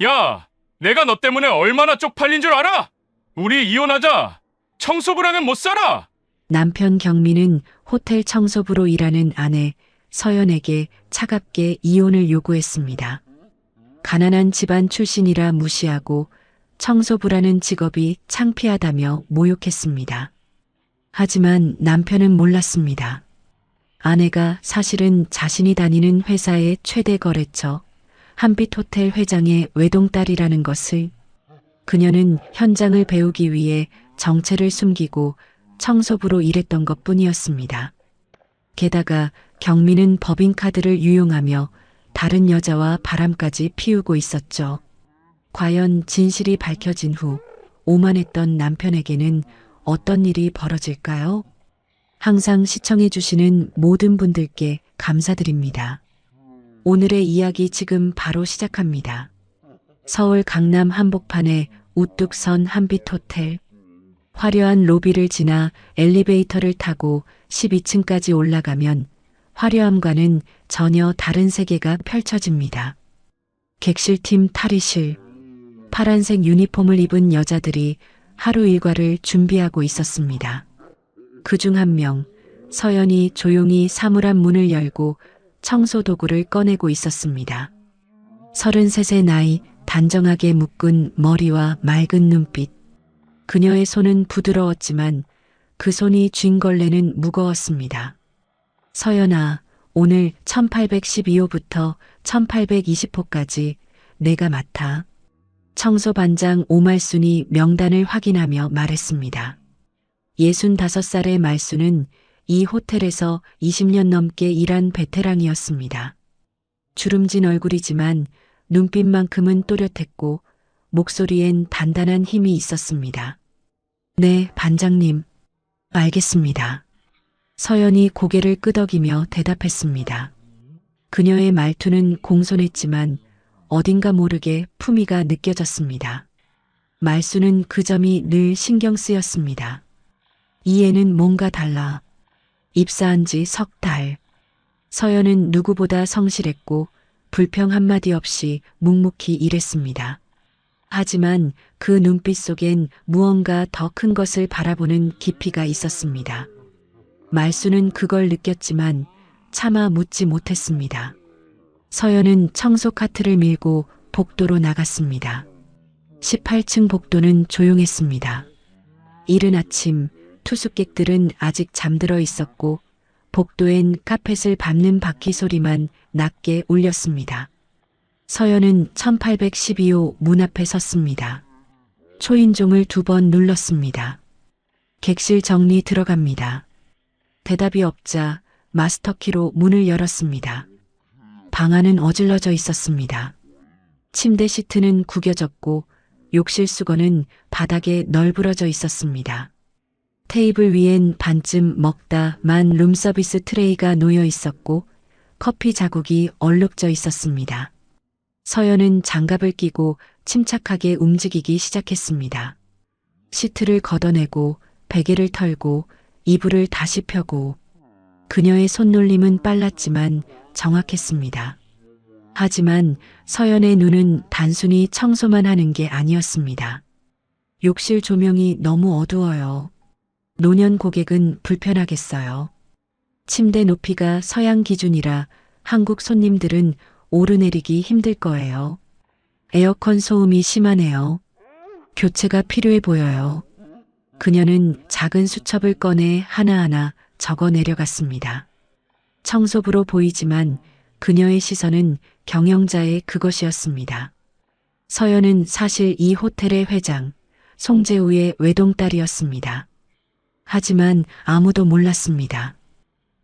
야, 내가 너 때문에 얼마나 쪽팔린 줄 알아? 우리 이혼하자. 청소부랑은 못 살아. 남편 경민은 호텔 청소부로 일하는 아내 서연에게 차갑게 이혼을 요구했습니다. 가난한 집안 출신이라 무시하고 청소부라는 직업이 창피하다며 모욕했습니다. 하지만 남편은 몰랐습니다. 아내가 사실은 자신이 다니는 회사의 최대 거래처 한빛호텔 회장의 외동딸이라는 것을. 그녀는 현장을 배우기 위해 정체를 숨기고 청소부로 일했던 것뿐이었습니다. 게다가 경민은 법인카드를 유용하며 다른 여자와 바람까지 피우고 있었죠. 과연 진실이 밝혀진 후 오만했던 남편에게는 어떤 일이 벌어질까요? 항상 시청해주시는 모든 분들께 감사드립니다. 오늘의 이야기 지금 바로 시작합니다. 서울 강남 한복판의 우뚝 선 한빛호텔. 화려한 로비를 지나 엘리베이터를 타고 12층까지 올라가면 화려함과는 전혀 다른 세계가 펼쳐집니다. 객실팀 탈의실. 파란색 유니폼을 입은 여자들이 하루 일과를 준비하고 있었습니다. 그중 한 명, 서연이 조용히 사물함 문을 열고 청소 도구를 꺼내고 있었습니다. 33의 나이, 단정하게 묶은 머리와 맑은 눈빛. 그녀의 손은 부드러웠지만 그 손이 쥔 걸레는 무거웠습니다. 서연아, 오늘 1812호부터 1820호까지 내가 맡아. 청소반장 오말순이 명단을 확인하며 말했습니다. 65살의 말순은 이 호텔에서 20년 넘게 일한 베테랑이었습니다. 주름진 얼굴이지만 눈빛만큼은 또렷했고 목소리엔 단단한 힘이 있었습니다. 네, 반장님. 알겠습니다. 서연이 고개를 끄덕이며 대답했습니다. 그녀의 말투는 공손했지만 어딘가 모르게 품위가 느껴졌습니다. 말수는 그 점이 늘 신경 쓰였습니다. 이 애는 뭔가 달라. 입사한 지 석 달. 서연은 누구보다 성실했고 불평 한마디 없이 묵묵히 일했습니다. 하지만 그 눈빛 속엔 무언가 더 큰 것을 바라보는 깊이가 있었습니다. 말수는 그걸 느꼈지만 차마 묻지 못했습니다. 서연은 청소 카트를 밀고 복도로 나갔습니다. 18층 복도는 조용했습니다. 이른 아침 투숙객들은 아직 잠들어 있었고 복도엔 카펫을 밟는 바퀴 소리만 낮게 울렸습니다. 서연은 1812호 문 앞에 섰습니다. 초인종을 2번 눌렀습니다. 객실 정리 들어갑니다. 대답이 없자 마스터키로 문을 열었습니다. 방 안은 어질러져 있었습니다. 침대 시트는 구겨졌고 욕실 수건은 바닥에 널브러져 있었습니다. 테이블 위엔 반쯤 먹다 만 룸서비스 트레이가 놓여 있었고 커피 자국이 얼룩져 있었습니다. 서연은 장갑을 끼고 침착하게 움직이기 시작했습니다. 시트를 걷어내고 베개를 털고 이불을 다시 펴고. 그녀의 손놀림은 빨랐지만 정확했습니다. 하지만 서연의 눈은 단순히 청소만 하는 게 아니었습니다. 욕실 조명이 너무 어두워요. 노년 고객은 불편하겠어요. 침대 높이가 서양 기준이라 한국 손님들은 오르내리기 힘들 거예요. 에어컨 소음이 심하네요. 교체가 필요해 보여요. 그녀는 작은 수첩을 꺼내 하나하나 적어 내려갔습니다. 청소부로 보이지만 그녀의 시선은 경영자의 그것이었습니다. 서연은 사실 이 호텔의 회장, 송재우의 외동딸이었습니다. 하지만 아무도 몰랐습니다.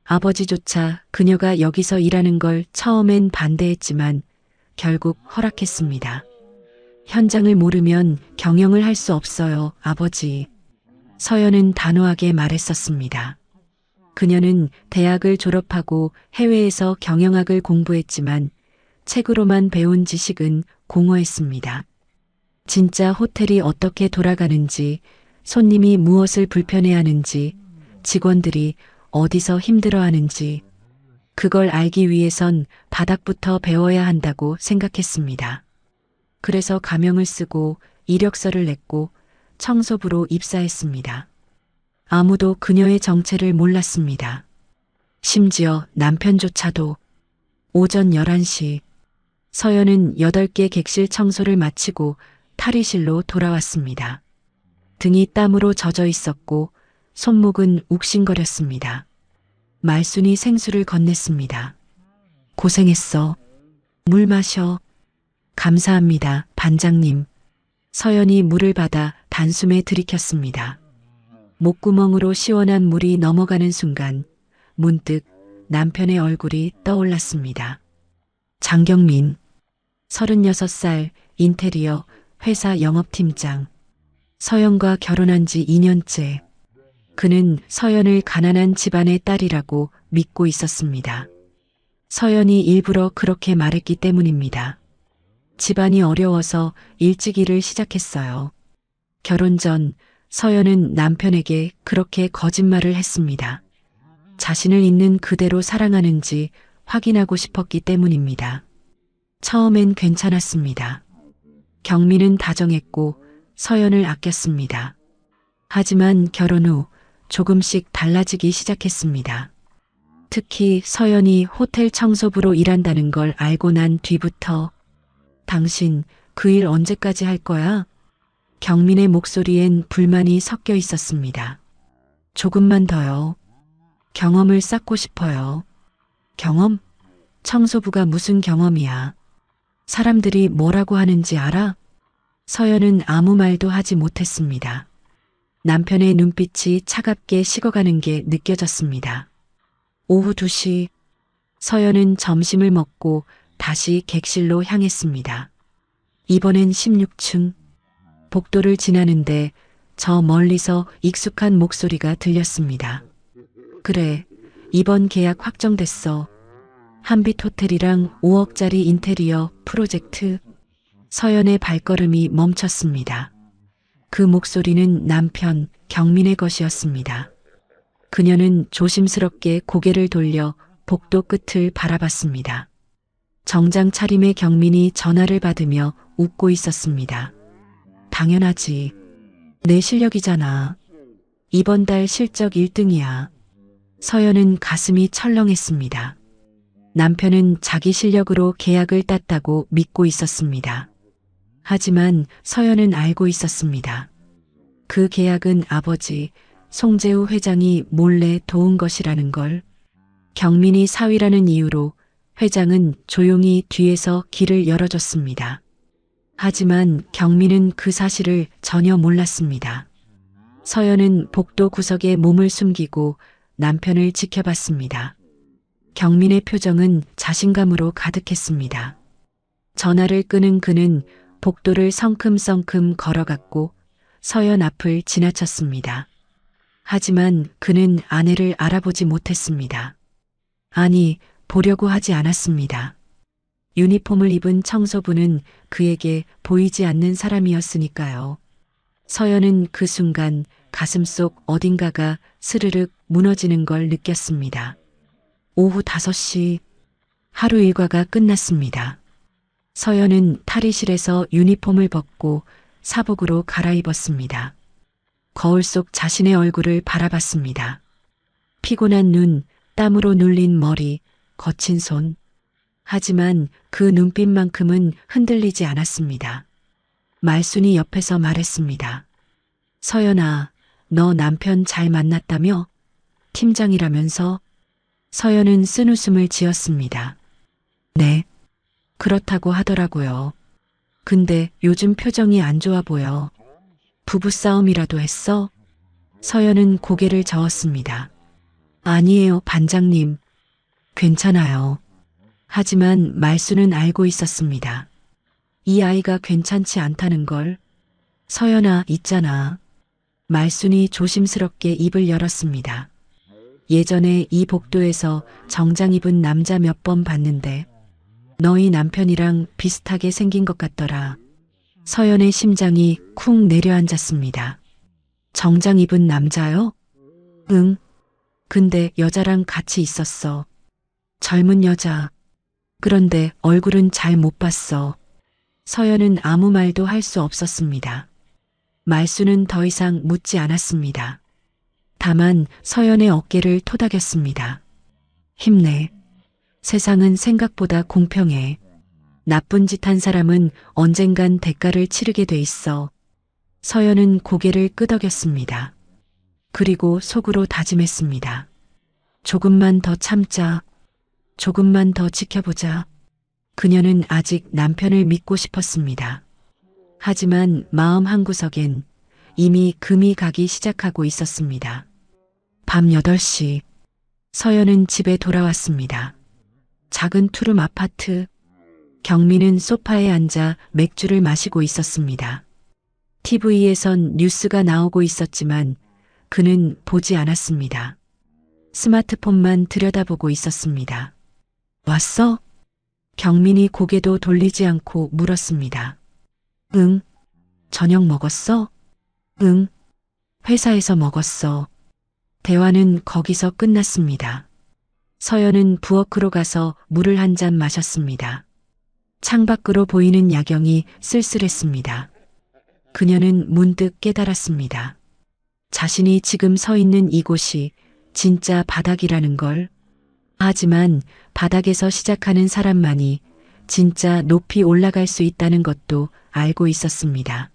아버지조차 그녀가 여기서 일하는 걸 처음엔 반대했지만 결국 허락했습니다. 현장을 모르면 경영을 할 수 없어요, 아버지. 서연은 단호하게 말했었습니다. 그녀는 대학을 졸업하고 해외에서 경영학을 공부했지만 책으로만 배운 지식은 공허했습니다. 진짜 호텔이 어떻게 돌아가는지, 손님이 무엇을 불편해하는지, 직원들이 어디서 힘들어하는지, 그걸 알기 위해선 바닥부터 배워야 한다고 생각했습니다. 그래서 가명을 쓰고 이력서를 냈고 청소부로 입사했습니다. 아무도 그녀의 정체를 몰랐습니다. 심지어 남편조차도. 오전 11시 서연은 8개 객실 청소를 마치고 탈의실로 돌아왔습니다. 등이 땀으로 젖어 있었고 손목은 욱신거렸습니다. 말순이 생수를 건넸습니다. 고생했어. 물 마셔. 감사합니다, 반장님. 서연이 물을 받아 단숨에 들이켰습니다. 목구멍으로 시원한 물이 넘어가는 순간 문득 남편의 얼굴이 떠올랐습니다. 장경민, 36살, 인테리어 회사 영업팀장. 서연과 결혼한 지 2년째. 그는 서연을 가난한 집안의 딸이라고 믿고 있었습니다. 서연이 일부러 그렇게 말했기 때문입니다. 집안이 어려워서 일찍 일을 시작했어요. 결혼 전 서연은 남편에게 그렇게 거짓말을 했습니다. 자신을 있는 그대로 사랑하는지 확인하고 싶었기 때문입니다. 처음엔 괜찮았습니다. 경민은 다정했고 서연을 아꼈습니다. 하지만 결혼 후 조금씩 달라지기 시작했습니다. 특히 서연이 호텔 청소부로 일한다는 걸 알고 난 뒤부터 당신 그 일 언제까지 할 거야? 경민의 목소리엔 불만이 섞여 있었습니다. 조금만 더요. 경험을 쌓고 싶어요. 경험? 청소부가 무슨 경험이야? 사람들이 뭐라고 하는지 알아? 서연은 아무 말도 하지 못했습니다. 남편의 눈빛이 차갑게 식어가는 게 느껴졌습니다. 오후 2시 서연은 점심을 먹고 다시 객실로 향했습니다. 이번엔 16층. 복도를 지나는데 저 멀리서 익숙한 목소리가 들렸습니다. 그래, 이번 계약 확정됐어. 한빛 호텔이랑 5억짜리 인테리어 프로젝트. 서연의 발걸음이 멈췄습니다. 그 목소리는 남편 경민의 것이었습니다. 그녀는 조심스럽게 고개를 돌려 복도 끝을 바라봤습니다. 정장 차림의 경민이 전화를 받으며 웃고 있었습니다. 당연하지. 내 실력이잖아. 이번 달 실적 1등이야. 서연은 가슴이 철렁했습니다. 남편은 자기 실력으로 계약을 땄다고 믿고 있었습니다. 하지만 서연은 알고 있었습니다. 그 계약은 아버지 송재우 회장이 몰래 도운 것이라는 걸. 경민이 사위라는 이유로 회장은 조용히 뒤에서 길을 열어줬습니다. 하지만 경민은 그 사실을 전혀 몰랐습니다. 서연은 복도 구석에 몸을 숨기고 남편을 지켜봤습니다. 경민의 표정은 자신감으로 가득했습니다. 전화를 끄는 그는 복도를 성큼성큼 걸어갔고 서연 앞을 지나쳤습니다. 하지만 그는 아내를 알아보지 못했습니다. 아니, 보려고 하지 않았습니다. 유니폼을 입은 청소부는 그에게 보이지 않는 사람이었으니까요. 서연은 그 순간 가슴속 어딘가가 스르륵 무너지는 걸 느꼈습니다. 오후 5시 하루 일과가 끝났습니다. 서연은 탈의실에서 유니폼을 벗고 사복으로 갈아입었습니다. 거울 속 자신의 얼굴을 바라봤습니다. 피곤한 눈, 땀으로 눌린 머리, 거친 손. 하지만 그 눈빛만큼은 흔들리지 않았습니다. 말순이 옆에서 말했습니다. 서연아, 너 남편 잘 만났다며? 팀장이라면서? 서연은 쓴웃음을 지었습니다. 네, 그렇다고 하더라고요. 근데 요즘 표정이 안 좋아 보여. 부부싸움이라도 했어? 서연은 고개를 저었습니다. 아니에요, 반장님. 괜찮아요. 하지만 말수는 알고 있었습니다. 이 아이가 괜찮지 않다는 걸. 서연아, 있잖아. 말순이 조심스럽게 입을 열었습니다. 예전에 이 복도에서 정장 입은 남자 몇 번 봤는데 너희 남편이랑 비슷하게 생긴 것 같더라. 서연의 심장이 쿵 내려앉았습니다. 정장 입은 남자요? 응. 근데 여자랑 같이 있었어. 젊은 여자. 그런데 얼굴은 잘 못 봤어. 서연은 아무 말도 할 수 없었습니다. 말수는 더 이상 묻지 않았습니다. 다만 서연의 어깨를 토닥였습니다. 힘내. 세상은 생각보다 공평해. 나쁜 짓 한 사람은 언젠간 대가를 치르게 돼 있어. 서연은 고개를 끄덕였습니다. 그리고 속으로 다짐했습니다. 조금만 더 참자. 조금만 더 지켜보자. 그녀는 아직 남편을 믿고 싶었습니다. 하지만 마음 한구석엔 이미 금이 가기 시작하고 있었습니다. 밤 8시 서연은 집에 돌아왔습니다. 작은 투룸 아파트. 경민은 소파에 앉아 맥주를 마시고 있었습니다. TV에선 뉴스가 나오고 있었지만 그는 보지 않았습니다. 스마트폰만 들여다보고 있었습니다. 왔어? 경민이 고개도 돌리지 않고 물었습니다. 응. 저녁 먹었어? 응. 회사에서 먹었어. 대화는 거기서 끝났습니다. 서연은 부엌으로 가서 물을 한 잔 마셨습니다. 창밖으로 보이는 야경이 쓸쓸했습니다. 그녀는 문득 깨달았습니다. 자신이 지금 서 있는 이곳이 진짜 바닥이라는 걸. 하지만 바닥에서 시작하는 사람만이 진짜 높이 올라갈 수 있다는 것도 알고 있었습니다.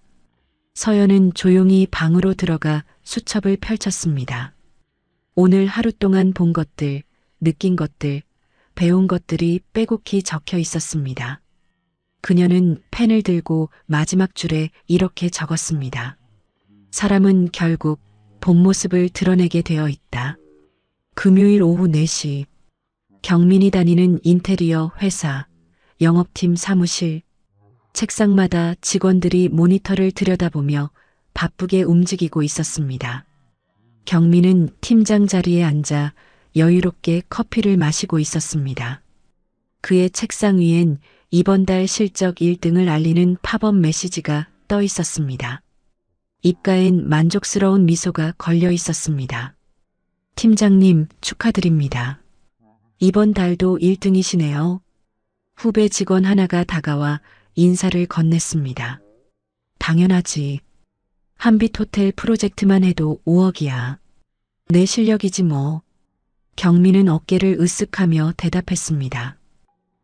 서연은 조용히 방으로 들어가 수첩을 펼쳤습니다. 오늘 하루 동안 본 것들, 느낀 것들, 배운 것들이 빼곡히 적혀 있었습니다. 그녀는 펜을 들고 마지막 줄에 이렇게 적었습니다. 사람은 결국 본 모습을 드러내게 되어 있다. 금요일 오후 4시 경민이 다니는 인테리어 회사, 영업팀 사무실, 책상마다 직원들이 모니터를 들여다보며 바쁘게 움직이고 있었습니다. 경민은 팀장 자리에 앉아 여유롭게 커피를 마시고 있었습니다. 그의 책상 위엔 이번 달 실적 1등을 알리는 팝업 메시지가 떠 있었습니다. 입가엔 만족스러운 미소가 걸려 있었습니다. 팀장님, 축하드립니다. 이번 달도 1등이시네요. 후배 직원 하나가 다가와 인사를 건넸습니다. 당연하지. 한빛 호텔 프로젝트만 해도 5억이야. 내 실력이지 뭐. 경민은 어깨를 으쓱하며 대답했습니다.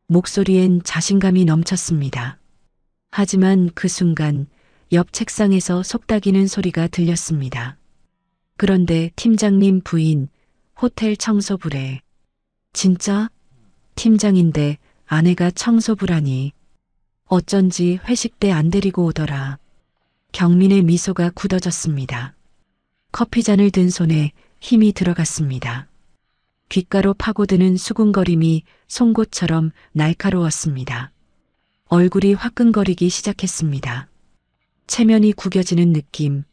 목소리엔 자신감이 넘쳤습니다. 하지만 그 순간 옆 책상에서 속닥이는 소리가 들렸습니다. 그런데 팀장님 부인, 호텔 청소부래. 진짜? 팀장인데 아내가 청소부라니. 어쩐지 회식 때 안 데리고 오더라. 경민의 미소가 굳어졌습니다. 커피잔을 든 손에 힘이 들어갔습니다. 귓가로 파고드는 수군거림이 송곳처럼 날카로웠습니다. 얼굴이 화끈거리기 시작했습니다. 체면이 구겨지는 느낌.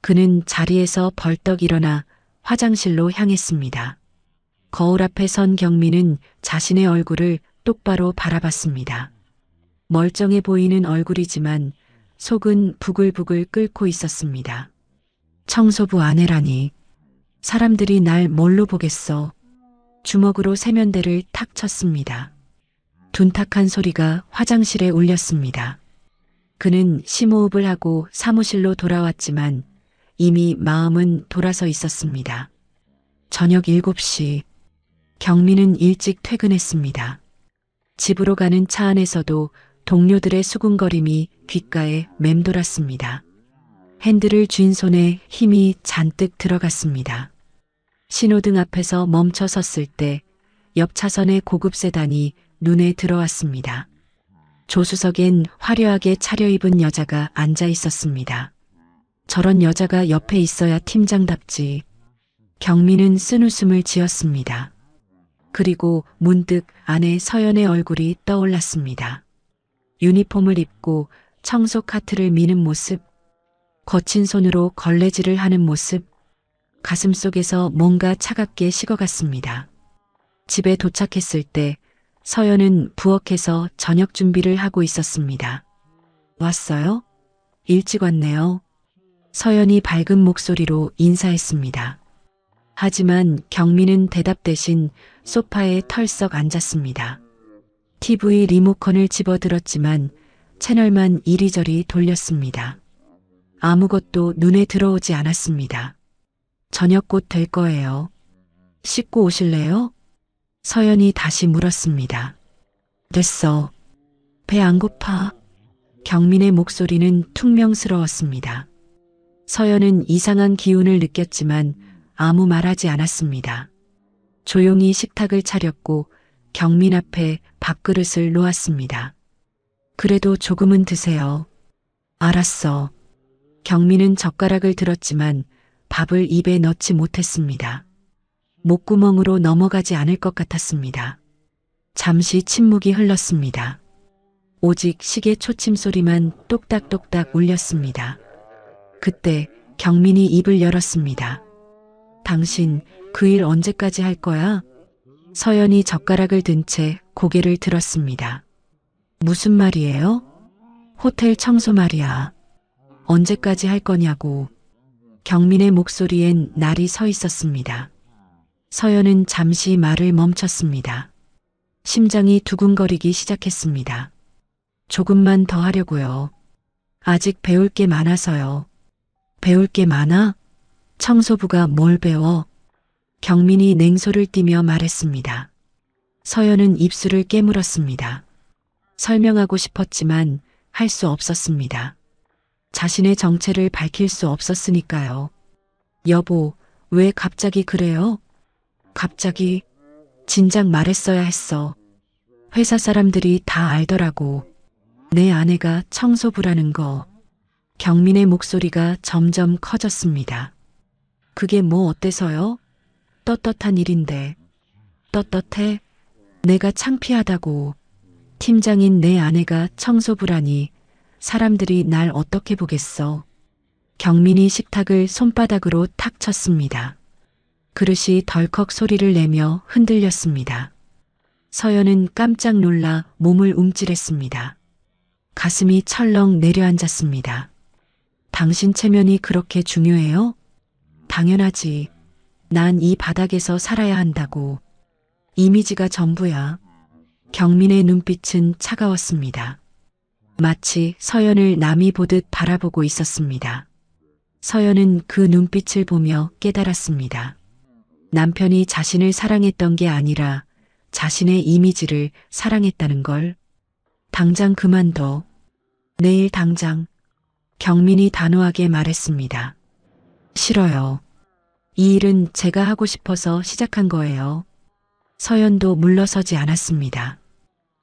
그는 자리에서 벌떡 일어나 화장실로 향했습니다. 거울 앞에 선 경민은 자신의 얼굴을 똑바로 바라봤습니다. 멀쩡해 보이는 얼굴이지만 속은 부글부글 끓고 있었습니다. 청소부 아내라니. 사람들이 날 뭘로 보겠어. 주먹으로 세면대를 탁 쳤습니다. 둔탁한 소리가 화장실에 울렸습니다. 그는 심호흡을 하고 사무실로 돌아왔지만 이미 마음은 돌아서 있었습니다. 저녁 7시 경민은 일찍 퇴근했습니다. 집으로 가는 차 안에서도 동료들의 수군거림이 귓가에 맴돌았습니다. 핸들을 쥔 손에 힘이 잔뜩 들어갔습니다. 신호등 앞에서 멈춰 섰을 때 옆 차선의 고급 세단이 눈에 들어왔습니다. 조수석엔 화려하게 차려입은 여자가 앉아 있었습니다. 저런 여자가 옆에 있어야 팀장답지. 경민은 쓴웃음을 지었습니다. 그리고 문득 아내 서연의 얼굴이 떠올랐습니다. 유니폼을 입고 청소 카트를 미는 모습, 거친 손으로 걸레질을 하는 모습, 가슴속에서 뭔가 차갑게 식어갔습니다. 집에 도착했을 때 서연은 부엌에서 저녁 준비를 하고 있었습니다. 왔어요? 일찍 왔네요. 서연이 밝은 목소리로 인사했습니다. 하지만 경민은 대답 대신 소파에 털썩 앉았습니다. TV 리모컨을 집어들었지만 채널만 이리저리 돌렸습니다. 아무것도 눈에 들어오지 않았습니다. 저녁 곧 될 거예요. 씻고 오실래요? 서연이 다시 물었습니다. 됐어. 배 안 고파. 경민의 목소리는 퉁명스러웠습니다. 서연은 이상한 기운을 느꼈지만 아무 말하지 않았습니다. 조용히 식탁을 차렸고 경민 앞에 밥그릇을 놓았습니다. 그래도 조금은 드세요. 알았어. 경민은 젓가락을 들었지만 밥을 입에 넣지 못했습니다. 목구멍으로 넘어가지 않을 것 같았습니다. 잠시 침묵이 흘렀습니다. 오직 시계 초침 소리만 똑딱똑딱 울렸습니다. 그때 경민이 입을 열었습니다. 당신 그 일 언제까지 할 거야? 서연이 젓가락을 든 채 고개를 들었습니다. 무슨 말이에요? 호텔 청소 말이야. 언제까지 할 거냐고. 경민의 목소리엔 날이 서 있었습니다. 서연은 잠시 말을 멈췄습니다. 심장이 두근거리기 시작했습니다. 조금만 더 하려고요. 아직 배울 게 많아서요. 배울 게 많아? 청소부가 뭘 배워? 경민이 냉소를 띠며 말했습니다. 서연은 입술을 깨물었습니다. 설명하고 싶었지만 할 수 없었습니다. 자신의 정체를 밝힐 수 없었으니까요. 여보, 왜 갑자기 그래요? 갑자기? 진작 말했어야 했어. 회사 사람들이 다 알더라고. 내 아내가 청소부라는 거. 경민의 목소리가 점점 커졌습니다. 그게 뭐 어때서요? 떳떳한 일인데. 떳떳해? 내가 창피하다고. 팀장인 내 아내가 청소부라니 사람들이 날 어떻게 보겠어. 경민이 식탁을 손바닥으로 탁 쳤습니다. 그릇이 덜컥 소리를 내며 흔들렸습니다. 서연은 깜짝 놀라 몸을 움찔했습니다. 가슴이 철렁 내려앉았습니다. 당신 체면이 그렇게 중요해요? 당연하지. 난 이 바닥에서 살아야 한다고. 이미지가 전부야. 경민의 눈빛은 차가웠습니다. 마치 서연을 남이 보듯 바라보고 있었습니다. 서연은 그 눈빛을 보며 깨달았습니다. 남편이 자신을 사랑했던 게 아니라 자신의 이미지를 사랑했다는 걸. 당장 그만둬. 내일 당장. 경민이 단호하게 말했습니다. 싫어요. 이 일은 제가 하고 싶어서 시작한 거예요. 서연도 물러서지 않았습니다.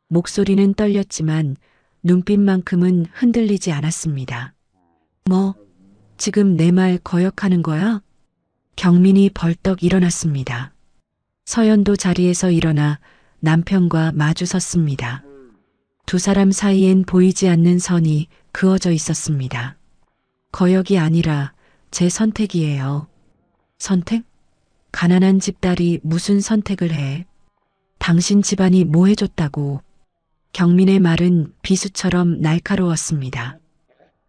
목소리는 떨렸지만 눈빛만큼은 흔들리지 않았습니다. 뭐, 지금 내 말 거역하는 거야? 경민이 벌떡 일어났습니다. 서연도 자리에서 일어나 남편과 마주 섰습니다. 두 사람 사이엔 보이지 않는 선이 그어져 있었습니다. 거역이 아니라 제 선택이에요. 선택? 가난한 집딸이 무슨 선택을 해? 당신 집안이 뭐 해줬다고. 경민의 말은 비수처럼 날카로웠습니다.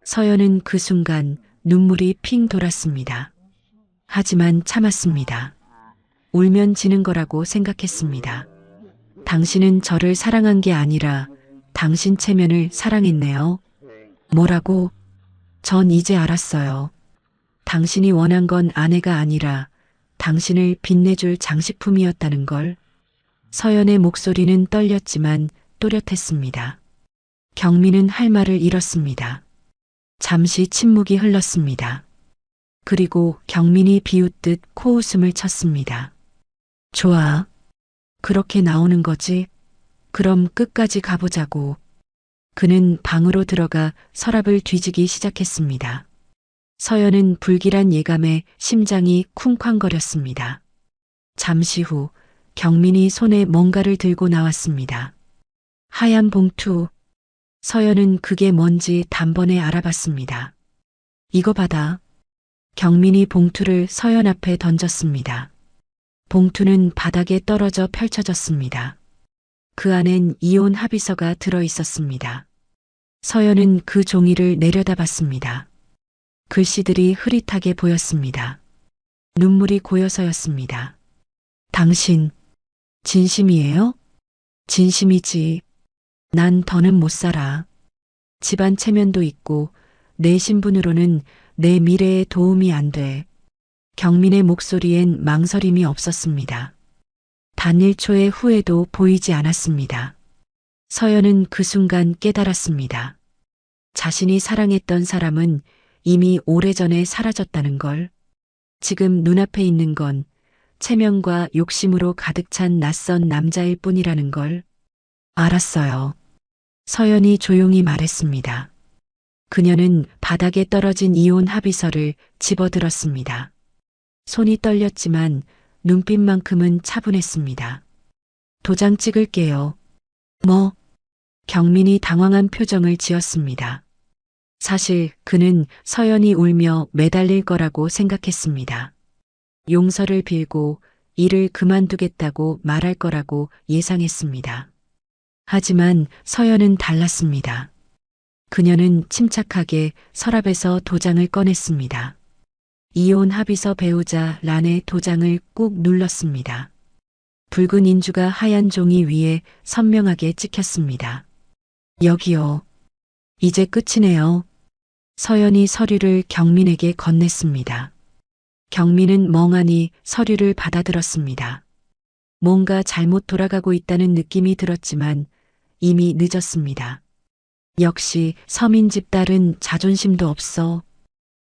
서연은 그 순간 눈물이 핑 돌았습니다. 하지만 참았습니다. 울면 지는 거라고 생각했습니다. 당신은 저를 사랑한 게 아니라 당신 체면을 사랑했네요. 뭐라고? 전 이제 알았어요. 당신이 원한 건 아내가 아니라 당신을 빛내줄 장식품이었다는 걸. 서연의 목소리는 떨렸지만 또렷했습니다. 경민은 할 말을 잃었습니다. 잠시 침묵이 흘렀습니다. 그리고 경민이 비웃듯 코웃음을 쳤습니다. 좋아. 그렇게 나오는 거지? 그럼 끝까지 가보자고. 그는 방으로 들어가 서랍을 뒤지기 시작했습니다. 서연은 불길한 예감에 심장이 쿵쾅거렸습니다. 잠시 후 경민이 손에 뭔가를 들고 나왔습니다. 하얀 봉투. 서연은 그게 뭔지 단번에 알아봤습니다. 이거 받아. 경민이 봉투를 서연 앞에 던졌습니다. 봉투는 바닥에 떨어져 펼쳐졌습니다. 그 안엔 이혼 합의서가 들어 있었습니다. 서연은 그 종이를 내려다봤습니다. 글씨들이 흐릿하게 보였습니다. 눈물이 고여서였습니다. 당신, 진심이에요? 진심이지. 난 더는 못 살아. 집안 체면도 있고 내 신분으로는 내 미래에 도움이 안 돼. 경민의 목소리엔 망설임이 없었습니다. 단 1초의 후회도 보이지 않았습니다. 서연은 그 순간 깨달았습니다. 자신이 사랑했던 사람은 이미 오래전에 사라졌다는 걸. 지금 눈앞에 있는 건 체면과 욕심으로 가득 찬 낯선 남자일 뿐이라는 걸 알았어요. 서연이 조용히 말했습니다. 그녀는 바닥에 떨어진 이혼 합의서를 집어들었습니다. 손이 떨렸지만 눈빛만큼은 차분했습니다. 도장 찍을게요. 뭐? 경민이 당황한 표정을 지었습니다. 사실 그는 서연이 울며 매달릴 거라고 생각했습니다. 용서를 빌고 일을 그만두겠다고 말할 거라고 예상했습니다. 하지만 서연은 달랐습니다. 그녀는 침착하게 서랍에서 도장을 꺼냈습니다. 이혼 합의서 배우자 란의 도장을 꾹 눌렀습니다. 붉은 인주가 하얀 종이 위에 선명하게 찍혔습니다. 여기요. 이제 끝이네요. 서연이 서류를 경민에게 건넸습니다. 경민은 멍하니 서류를 받아들었습니다. 뭔가 잘못 돌아가고 있다는 느낌이 들었지만 이미 늦었습니다. 역시 서민 집 딸은 자존심도 없어.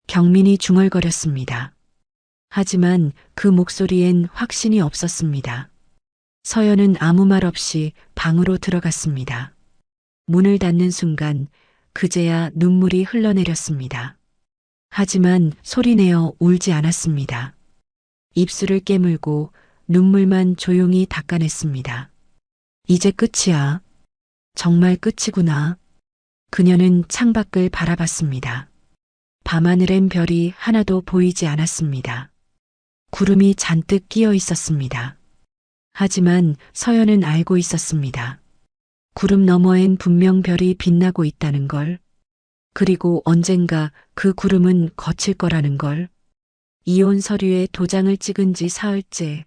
경민이 중얼거렸습니다. 하지만 그 목소리엔 확신이 없었습니다. 서연은 아무 말 없이 방으로 들어갔습니다. 문을 닫는 순간 그제야 눈물이 흘러내렸습니다. 하지만 소리내어 울지 않았습니다. 입술을 깨물고 눈물만 조용히 닦아냈습니다. 이제 끝이야. 정말 끝이구나. 그녀는 창밖을 바라봤습니다. 밤하늘엔 별이 하나도 보이지 않았습니다. 구름이 잔뜩 끼어 있었습니다. 하지만 서연은 알고 있었습니다. 구름 너머엔 분명 별이 빛나고 있다는 걸. 그리고 언젠가 그 구름은 거칠 거라는 걸. 이혼 서류에 도장을 찍은 지 사흘째.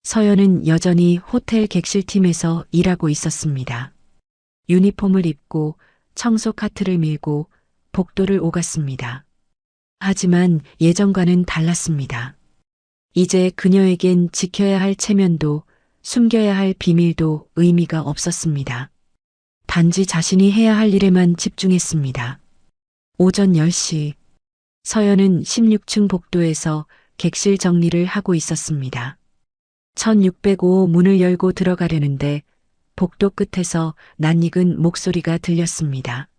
서연은 여전히 호텔 객실팀에서 일하고 있었습니다. 유니폼을 입고 청소 카트를 밀고 복도를 오갔습니다. 하지만 예전과는 달랐습니다. 이제 그녀에겐 지켜야 할 체면도 숨겨야 할 비밀도 의미가 없었습니다. 단지 자신이 해야 할 일에만 집중했습니다. 오전 10시, 서연은 16층 복도에서 객실 정리를 하고 있었습니다. 1605 문을 열고 들어가려는데 복도 끝에서 낯익은 목소리가 들렸습니다.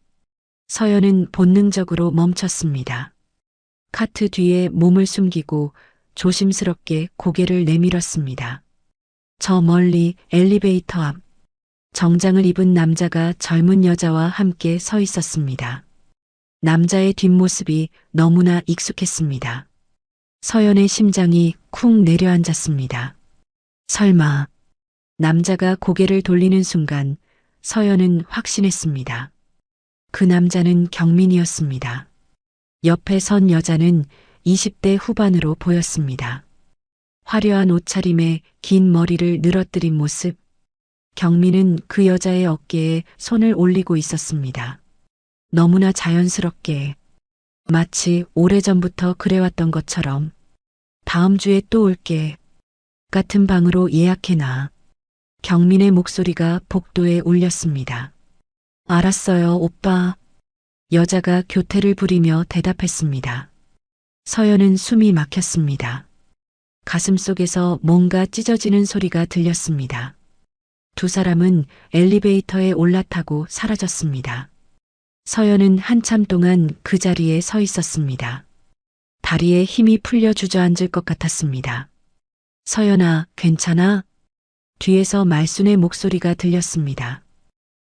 서연은 본능적으로 멈췄습니다. 카트 뒤에 몸을 숨기고 조심스럽게 고개를 내밀었습니다. 저 멀리 엘리베이터 앞, 정장을 입은 남자가 젊은 여자와 함께 서 있었습니다. 남자의 뒷모습이 너무나 익숙했습니다. 서연의 심장이 쿵 내려앉았습니다. 설마. 남자가 고개를 돌리는 순간 서연은 확신했습니다. 그 남자는 경민이었습니다. 옆에 선 여자는 20대 후반으로 보였습니다. 화려한 옷차림에 긴 머리를 늘어뜨린 모습. 경민은 그 여자의 어깨에 손을 올리고 있었습니다. 너무나 자연스럽게, 마치 오래전부터 그래왔던 것처럼. 다음 주에 또 올게. 같은 방으로 예약해놔. 경민의 목소리가 복도에 울렸습니다. 알았어요, 오빠. 여자가 교태를 부리며 대답했습니다. 서연은 숨이 막혔습니다. 가슴속에서 뭔가 찢어지는 소리가 들렸습니다. 두 사람은 엘리베이터에 올라타고 사라졌습니다. 서연은 한참 동안 그 자리에 서 있었습니다. 다리에 힘이 풀려 주저앉을 것 같았습니다. 서연아, 괜찮아? 뒤에서 말순의 목소리가 들렸습니다.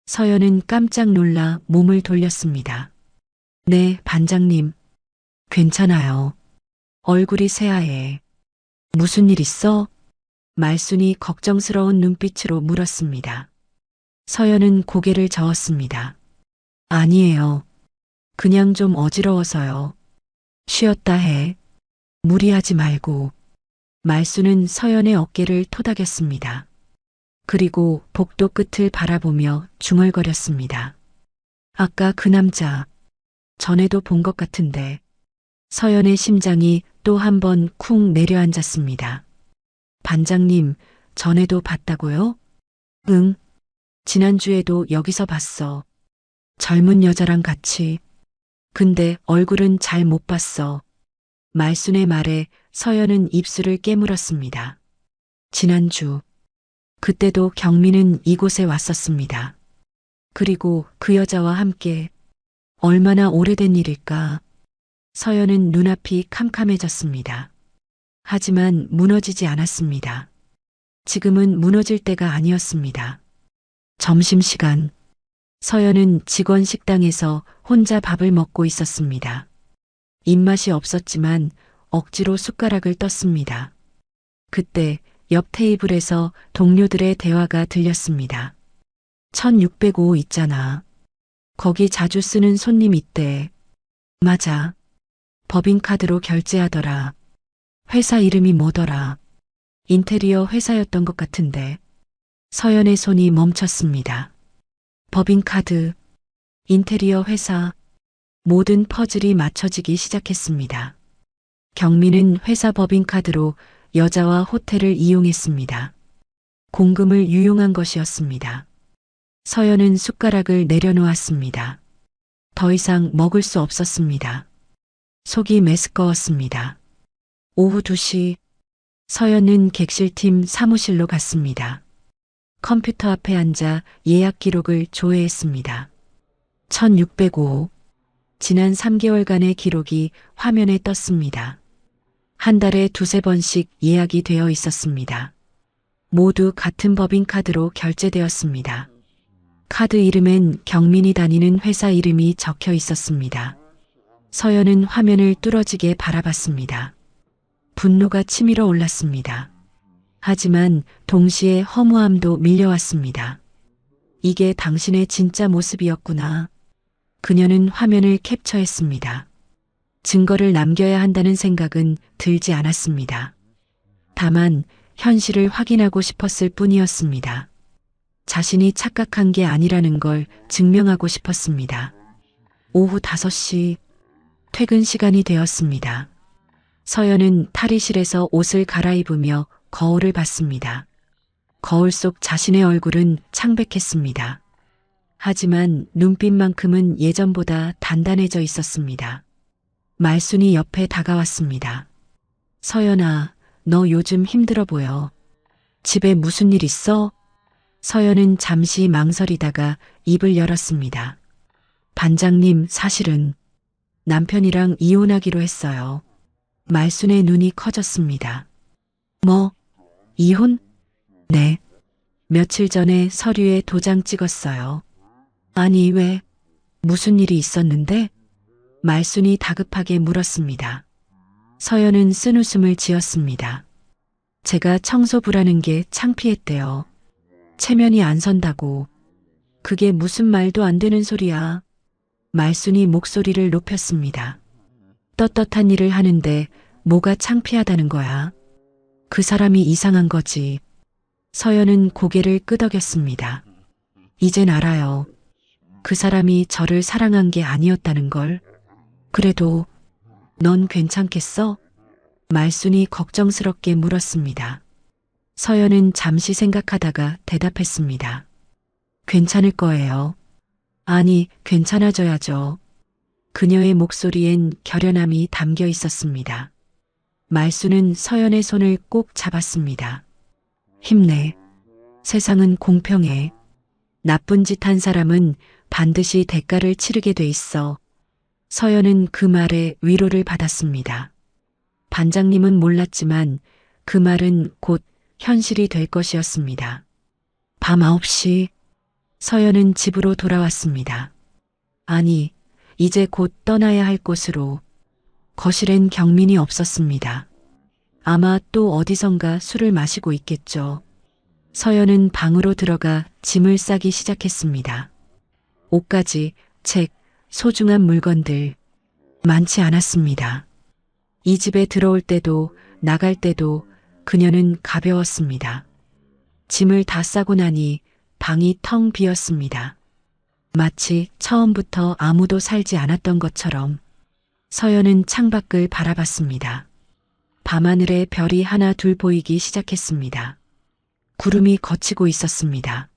서연은 깜짝 놀라 몸을 돌렸습니다. 네, 반장님. 괜찮아요. 얼굴이 새하얘. 무슨 일 있어? 말순이 걱정스러운 눈빛으로 물었습니다. 서연은 고개를 저었습니다. 아니에요. 그냥 좀 어지러워서요. 쉬었다 해. 무리하지 말고. 말순은 서연의 어깨를 토닥였습니다. 그리고 복도 끝을 바라보며 중얼거렸습니다. 아까 그 남자, 전에도 본 것 같은데. 서연의 심장이 또 한 번 쿵 내려앉았습니다. 반장님, 전에도 봤다고요? 응. 지난주에도 여기서 봤어. 젊은 여자랑 같이. 근데 얼굴은 잘 못 봤어. 말순의 말에 서연은 입술을 깨물었습니다. 지난주. 그때도 경민은 이곳에 왔었습니다. 그리고 그 여자와 함께 얼마나 오래된 일일까? 서연은 눈앞이 캄캄해졌습니다. 하지만 무너지지 않았습니다. 지금은 무너질 때가 아니었습니다. 점심시간. 서연은 직원 식당에서 혼자 밥을 먹고 있었습니다. 입맛이 없었지만 억지로 숟가락을 떴습니다. 그때 옆 테이블에서 동료들의 대화가 들렸습니다. 1605 있잖아. 거기 자주 쓰는 손님 있대. 맞아. 법인카드로 결제하더라. 회사 이름이 뭐더라. 인테리어 회사였던 것 같은데. 서연의 손이 멈췄습니다. 법인카드, 인테리어 회사, 모든 퍼즐이 맞춰지기 시작했습니다. 경민은 회사 법인카드로 여자와 호텔을 이용했습니다. 공금을 유용한 것이었습니다. 서연은 숟가락을 내려놓았습니다. 더 이상 먹을 수 없었습니다. 속이 메스꺼웠습니다. 오후 2시, 서연은 객실팀 사무실로 갔습니다. 컴퓨터 앞에 앉아 예약 기록을 조회했습니다. 1605. 지난 3개월간의 기록이 화면에 떴습니다. 한 달에 2~3번씩 예약이 되어 있었습니다. 모두 같은 법인카드로 결제되었습니다. 카드 이름엔 경민이 다니는 회사 이름이 적혀 있었습니다. 서연은 화면을 뚫어지게 바라봤습니다. 분노가 치밀어 올랐습니다. 하지만 동시에 허무함도 밀려왔습니다. 이게 당신의 진짜 모습이었구나. 그녀는 화면을 캡처했습니다. 증거를 남겨야 한다는 생각은 들지 않았습니다. 다만 현실을 확인하고 싶었을 뿐이었습니다. 자신이 착각한 게 아니라는 걸 증명하고 싶었습니다. 오후 5시, 퇴근 시간이 되었습니다. 서연은 탈의실에서 옷을 갈아입으며 거울을 봤습니다. 거울 속 자신의 얼굴은 창백했습니다. 하지만 눈빛만큼은 예전보다 단단해져 있었습니다. 말순이 옆에 다가왔습니다. 서연아, 너 요즘 힘들어 보여. 집에 무슨 일 있어? 서연은 잠시 망설이다가 입을 열었습니다. 반장님, 사실은 남편이랑 이혼하기로 했어요. 말순의 눈이 커졌습니다. 뭐? 이혼? 네. 며칠 전에 서류에 도장 찍었어요. 아니, 왜? 무슨 일이 있었는데? 말순이 다급하게 물었습니다. 서연은 쓴웃음을 지었습니다. 제가 청소부라는 게 창피했대요. 체면이 안 선다고. 그게 무슨 말도 안 되는 소리야. 말순이 목소리를 높였습니다. 떳떳한 일을 하는데 뭐가 창피하다는 거야. 그 사람이 이상한 거지. 서연은 고개를 끄덕였습니다. 이젠 알아요. 그 사람이 저를 사랑한 게 아니었다는 걸. 그래도 넌 괜찮겠어? 말순이 걱정스럽게 물었습니다. 서연은 잠시 생각하다가 대답했습니다. 괜찮을 거예요. 아니, 괜찮아져야죠. 그녀의 목소리엔 결연함이 담겨 있었습니다. 말순은 서연의 손을 꼭 잡았습니다. 힘내. 세상은 공평해. 나쁜 짓 한 사람은 반드시 대가를 치르게 돼 있어. 서연은 그 말에 위로를 받았습니다. 반장님은 몰랐지만 그 말은 곧 현실이 될 것이었습니다. 밤 9시, 서연은 집으로 돌아왔습니다. 아니, 이제 곧 떠나야 할 곳으로. 거실엔 경민이 없었습니다. 아마 또 어디선가 술을 마시고 있겠죠. 서연은 방으로 들어가 짐을 싸기 시작했습니다. 옷가지, 책, 소중한 물건들. 많지 않았습니다. 이 집에 들어올 때도 나갈 때도 그녀는 가벼웠습니다. 짐을 다 싸고 나니 방이 텅 비었습니다. 마치 처음부터 아무도 살지 않았던 것처럼 서연은 창밖을 바라봤습니다. 밤하늘에 별이 하나 둘 보이기 시작했습니다. 구름이 걷히고 있었습니다.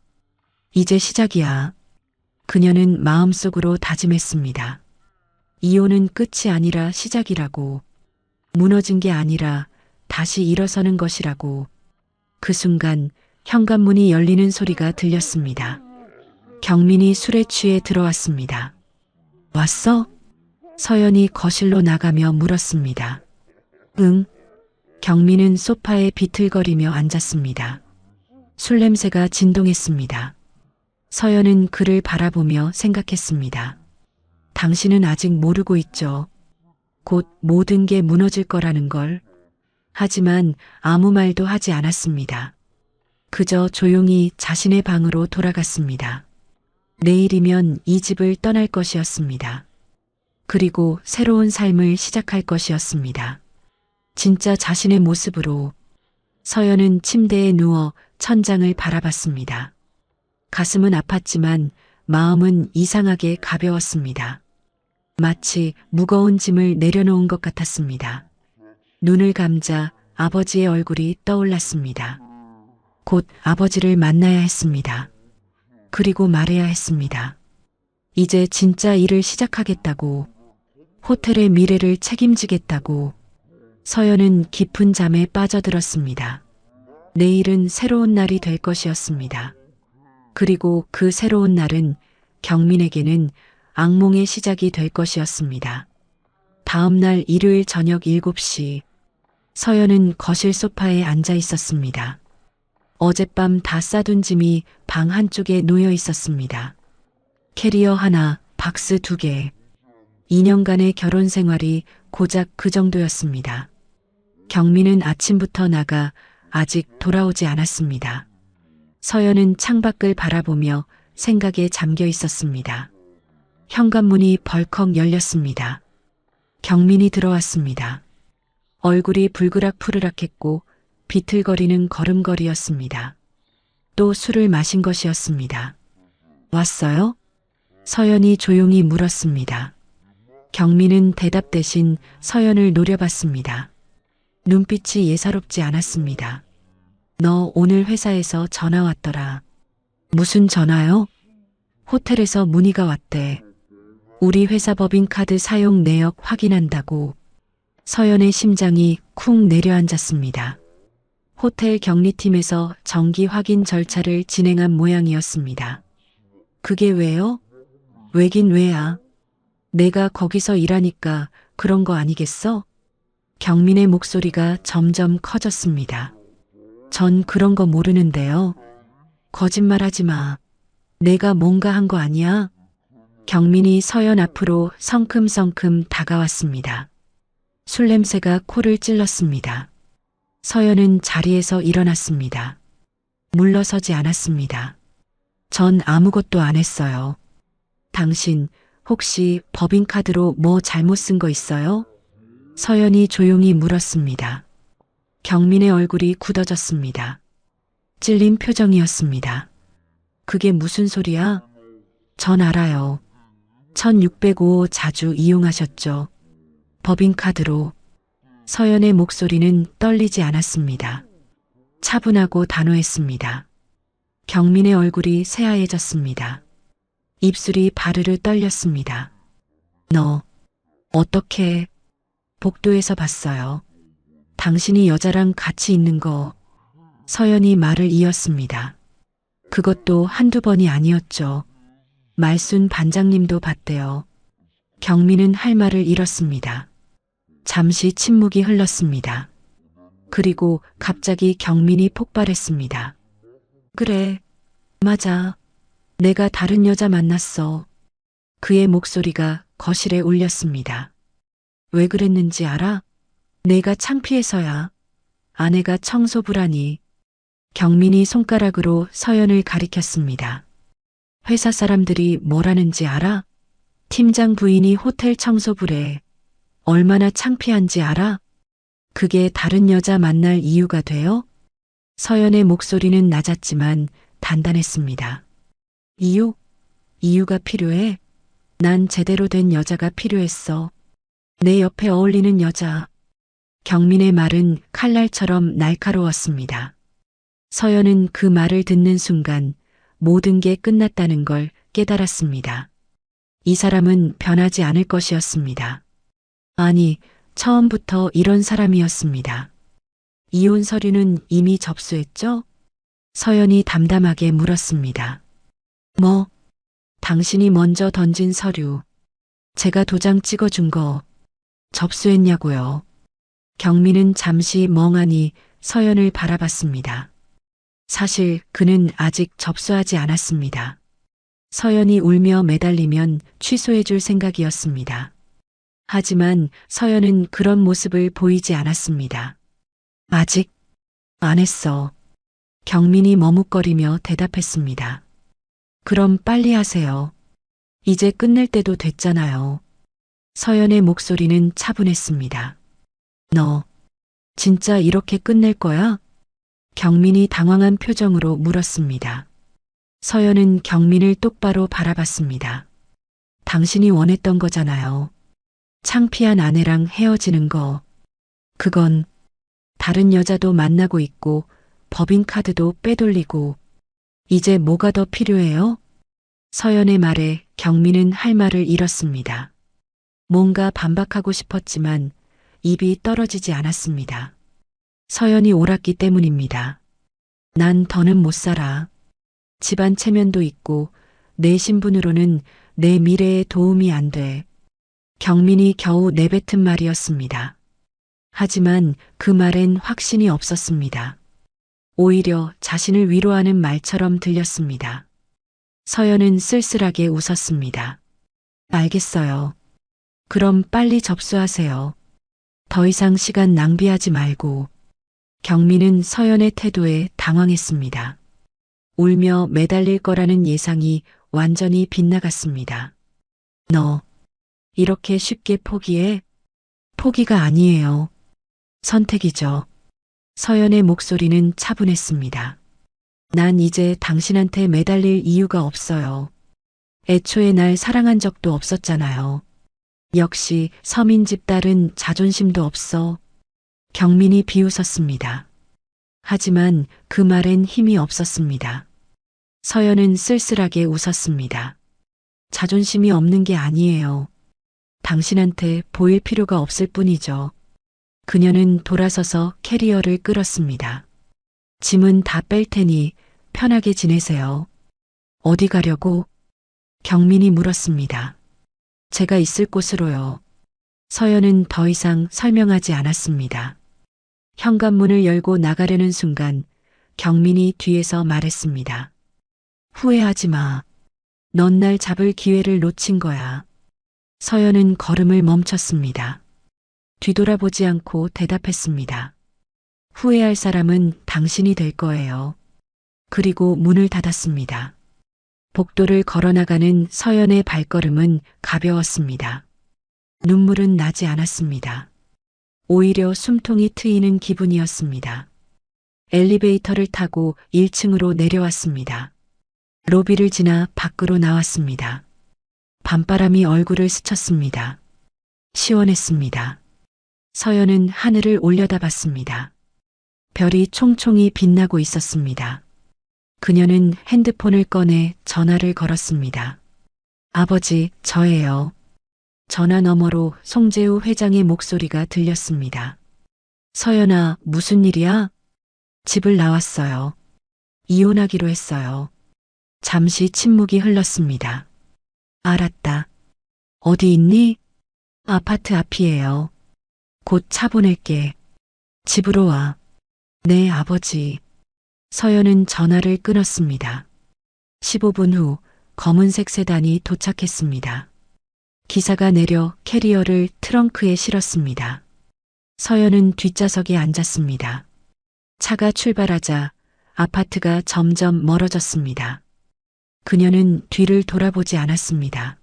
이제 시작이야. 그녀는 마음속으로 다짐했습니다. 이혼은 끝이 아니라 시작이라고. 무너진 게 아니라 다시 일어서는 것이라고. 그 순간 현관문이 열리는 소리가 들렸습니다. 경민이 술에 취해 들어왔습니다. 왔어? 서연이 거실로 나가며 물었습니다. 응. 경민은 소파에 비틀거리며 앉았습니다. 술 냄새가 진동했습니다. 서연은 그를 바라보며 생각했습니다. 당신은 아직 모르고 있죠. 곧 모든 게 무너질 거라는 걸. 하지만 아무 말도 하지 않았습니다. 그저 조용히 자신의 방으로 돌아갔습니다. 내일이면 이 집을 떠날 것이었습니다. 그리고 새로운 삶을 시작할 것이었습니다. 진짜 자신의 모습으로. 서연은 침대에 누워 천장을 바라봤습니다. 가슴은 아팠지만 마음은 이상하게 가벼웠습니다. 마치 무거운 짐을 내려놓은 것 같았습니다. 눈을 감자 아버지의 얼굴이 떠올랐습니다. 곧 아버지를 만나야 했습니다. 그리고 말해야 했습니다. 이제 진짜 일을 시작하겠다고. 호텔의 미래를 책임지겠다고. 서연은 깊은 잠에 빠져들었습니다. 내일은 새로운 날이 될 것이었습니다. 그리고 그 새로운 날은 경민에게는 악몽의 시작이 될 것이었습니다. 다음 날 일요일 저녁 7시, 서연은 거실 소파에 앉아 있었습니다. 어젯밤 다 싸둔 짐이 방 한쪽에 놓여 있었습니다. 캐리어 하나, 박스 2개. 2년간의 결혼 생활이 고작 그 정도였습니다. 경민은 아침부터 나가 아직 돌아오지 않았습니다. 서연은 창밖을 바라보며 생각에 잠겨 있었습니다. 현관문이 벌컥 열렸습니다. 경민이 들어왔습니다. 얼굴이 불그락푸르락했고 비틀거리는 걸음걸이였습니다. 또 술을 마신 것이었습니다. 왔어요? 서연이 조용히 물었습니다. 경민은 대답 대신 서연을 노려봤습니다. 눈빛이 예사롭지 않았습니다. 너 오늘 회사에서 전화 왔더라. 무슨 전화요? 호텔에서 문의가 왔대. 우리 회사 법인카드 사용 내역 확인한다고. 서연의 심장이 쿵 내려앉았습니다. 호텔 격리팀에서 정기 확인 절차를 진행한 모양이었습니다. 그게 왜요? 왜긴 왜야. 내가 거기서 일하니까 그런 거 아니겠어? 경민의 목소리가 점점 커졌습니다. 전 그런 거 모르는데요. 거짓말하지 마. 내가 뭔가 한 거 아니야? 경민이 서연 앞으로 성큼성큼 다가왔습니다. 술 냄새가 코를 찔렀습니다. 서연은 자리에서 일어났습니다. 물러서지 않았습니다. 전 아무것도 안 했어요. 당신 혹시 법인카드로 뭐 잘못 쓴 거 있어요? 서연이 조용히 물었습니다. 경민의 얼굴이 굳어졌습니다. 찔린 표정이었습니다. 그게 무슨 소리야? 전 알아요. 1605 자주 이용하셨죠. 법인카드로. 서연의 목소리는 떨리지 않았습니다. 차분하고 단호했습니다. 경민의 얼굴이 새하얘졌습니다. 입술이 바르르 떨렸습니다. 너 어떻게 복도에서 봤어요? 당신이 여자랑 같이 있는 거. 서연이 말을 이었습니다. 그것도 한두 번이 아니었죠. 말순 반장님도 봤대요. 경민은 할 말을 잃었습니다. 잠시 침묵이 흘렀습니다. 그리고 갑자기 경민이 폭발했습니다. 그래, 맞아. 내가 다른 여자 만났어. 그의 목소리가 거실에 울렸습니다. 왜 그랬는지 알아? 내가 창피해서야. 아내가 청소부라니. 경민이 손가락으로 서연을 가리켰습니다. 회사 사람들이 뭐라는지 알아? 팀장 부인이 호텔 청소부래. 얼마나 창피한지 알아? 그게 다른 여자 만날 이유가 돼요? 서연의 목소리는 낮았지만 단단했습니다. 이유? 이유가 필요해? 난 제대로 된 여자가 필요했어. 내 옆에 어울리는 여자. 경민의 말은 칼날처럼 날카로웠습니다. 서연은 그 말을 듣는 순간 모든 게 끝났다는 걸 깨달았습니다. 이 사람은 변하지 않을 것이었습니다. 아니, 처음부터 이런 사람이었습니다. 이혼 서류는 이미 접수했죠? 서연이 담담하게 물었습니다. 뭐? 당신이 먼저 던진 서류. 제가 도장 찍어준 거 접수했냐고요. 경민은 잠시 멍하니 서연을 바라봤습니다. 사실 그는 아직 접수하지 않았습니다. 서연이 울며 매달리면 취소해 줄 생각이었습니다. 하지만 서연은 그런 모습을 보이지 않았습니다. 아직 안 했어. 경민이 머뭇거리며 대답했습니다. 그럼 빨리 하세요. 이제 끝낼 때도 됐잖아요. 서연의 목소리는 차분했습니다. 너 진짜 이렇게 끝낼 거야? 경민이 당황한 표정으로 물었습니다. 서연은 경민을 똑바로 바라봤습니다. 당신이 원했던 거잖아요. 창피한 아내랑 헤어지는 거. 그건 다른 여자도 만나고 있고 법인카드도 빼돌리고 이제 뭐가 더 필요해요? 서연의 말에 경민은 할 말을 잃었습니다. 뭔가 반박하고 싶었지만 입이 떨어지지 않았습니다. 서연이 옳았기 때문입니다. 난 더는 못 살아. 집안 체면도 있고 내 신분으로는 내 미래에 도움이 안 돼. 경민이 겨우 내뱉은 말이었습니다. 하지만 그 말엔 확신이 없었습니다. 오히려 자신을 위로하는 말처럼 들렸습니다. 서연은 쓸쓸하게 웃었습니다. 알겠어요. 그럼 빨리 접수하세요. 더 이상 시간 낭비하지 말고. 경민은 서연의 태도에 당황했습니다. 울며 매달릴 거라는 예상이 완전히 빗나갔습니다. 너 이렇게 쉽게 포기해? 포기가 아니에요. 선택이죠. 서연의 목소리는 차분했습니다. 난 이제 당신한테 매달릴 이유가 없어요. 애초에 날 사랑한 적도 없었잖아요. 역시 서민집 딸은 자존심도 없어. 경민이 비웃었습니다. 하지만 그 말엔 힘이 없었습니다. 서연은 쓸쓸하게 웃었습니다. 자존심이 없는 게 아니에요. 당신한테 보일 필요가 없을 뿐이죠. 그녀는 돌아서서 캐리어를 끌었습니다. 짐은 다 뺄 테니 편하게 지내세요. 어디 가려고? 경민이 물었습니다. 제가 있을 곳으로요. 서연은 더 이상 설명하지 않았습니다. 현관문을 열고 나가려는 순간 경민이 뒤에서 말했습니다. 후회하지 마. 넌 날 잡을 기회를 놓친 거야. 서연은 걸음을 멈췄습니다. 뒤돌아보지 않고 대답했습니다. 후회할 사람은 당신이 될 거예요. 그리고 문을 닫았습니다. 복도를 걸어나가는 서연의 발걸음은 가벼웠습니다. 눈물은 나지 않았습니다. 오히려 숨통이 트이는 기분이었습니다. 엘리베이터를 타고 1층으로 내려왔습니다. 로비를 지나 밖으로 나왔습니다. 밤바람이 얼굴을 스쳤습니다. 시원했습니다. 서연은 하늘을 올려다봤습니다. 별이 총총히 빛나고 있었습니다. 그녀는 핸드폰을 꺼내 전화를 걸었습니다. 아버지, 저예요. 전화 너머로 송재우 회장의 목소리가 들렸습니다. 서연아, 무슨 일이야? 집을 나왔어요. 이혼하기로 했어요. 잠시 침묵이 흘렀습니다. 알았다. 어디 있니? 아파트 앞이에요. 곧 차 보낼게. 집으로 와. 네, 아버지. 서연은 전화를 끊었습니다. 15분 후 검은색 세단이 도착했습니다. 기사가 내려 캐리어를 트렁크에 실었습니다. 서연은 뒷좌석에 앉았습니다. 차가 출발하자 아파트가 점점 멀어졌습니다. 그녀는 뒤를 돌아보지 않았습니다.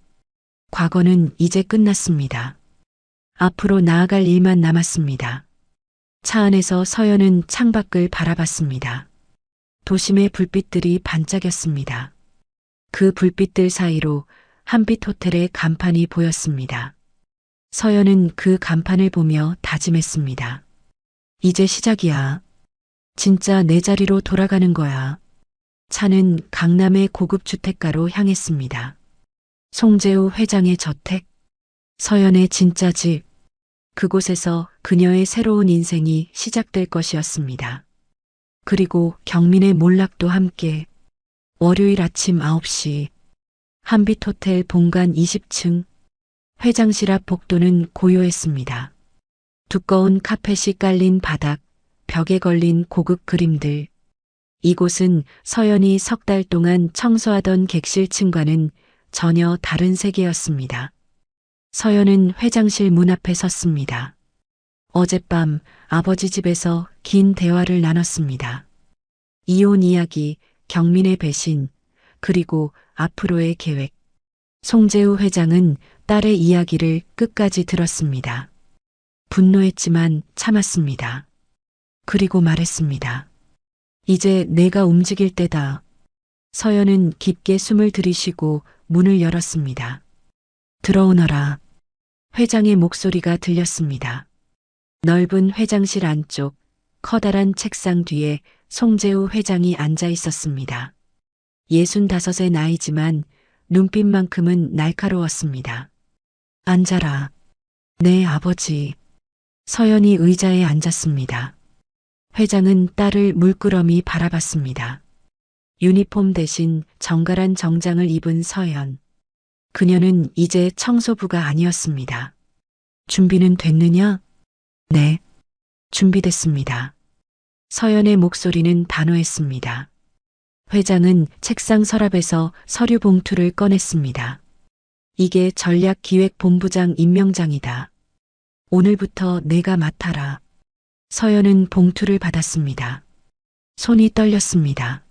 과거는 이제 끝났습니다. 앞으로 나아갈 일만 남았습니다. 차 안에서 서연은 창밖을 바라봤습니다. 도심의 불빛들이 반짝였습니다. 그 불빛들 사이로 한빛 호텔의 간판이 보였습니다. 서연은 그 간판을 보며 다짐했습니다. 이제 시작이야. 진짜 내 자리로 돌아가는 거야. 차는 강남의 고급 주택가로 향했습니다. 송재우 회장의 저택, 서연의 진짜 집, 그곳에서 그녀의 새로운 인생이 시작될 것이었습니다. 그리고 경민의 몰락도 함께 월요일 아침 9시 한빛 호텔 본관 20층 회장실 앞 복도는 고요했습니다. 두꺼운 카펫이 깔린 바닥, 벽에 걸린 고급 그림들. 이곳은 서연이 석 달 동안 청소하던 객실층과는 전혀 다른 세계였습니다. 서연은 회장실 문 앞에 섰습니다. 어젯밤 아버지 집에서 긴 대화를 나눴습니다. 이혼 이야기, 경민의 배신, 그리고 앞으로의 계획. 송재우 회장은 딸의 이야기를 끝까지 들었습니다. 분노했지만 참았습니다. 그리고 말했습니다. 이제 내가 움직일 때다. 서연은 깊게 숨을 들이쉬고 문을 열었습니다. 들어오너라. 회장의 목소리가 들렸습니다. 넓은 회장실 안쪽 커다란 책상 뒤에 송재우 회장이 앉아 있었습니다. 65의 나이지만 눈빛만큼은 날카로웠습니다. 앉아라. 네, 아버지. 서연이 의자에 앉았습니다. 회장은 딸을 물끄러미 바라봤습니다. 유니폼 대신 정갈한 정장을 입은 서연. 그녀는 이제 청소부가 아니었습니다. 준비는 됐느냐? 네. 준비됐습니다. 서연의 목소리는 단호했습니다. 회장은 책상 서랍에서 서류 봉투를 꺼냈습니다. 이게 전략기획본부장 임명장이다. 오늘부터 내가 맡아라. 서연은 봉투를 받았습니다. 손이 떨렸습니다.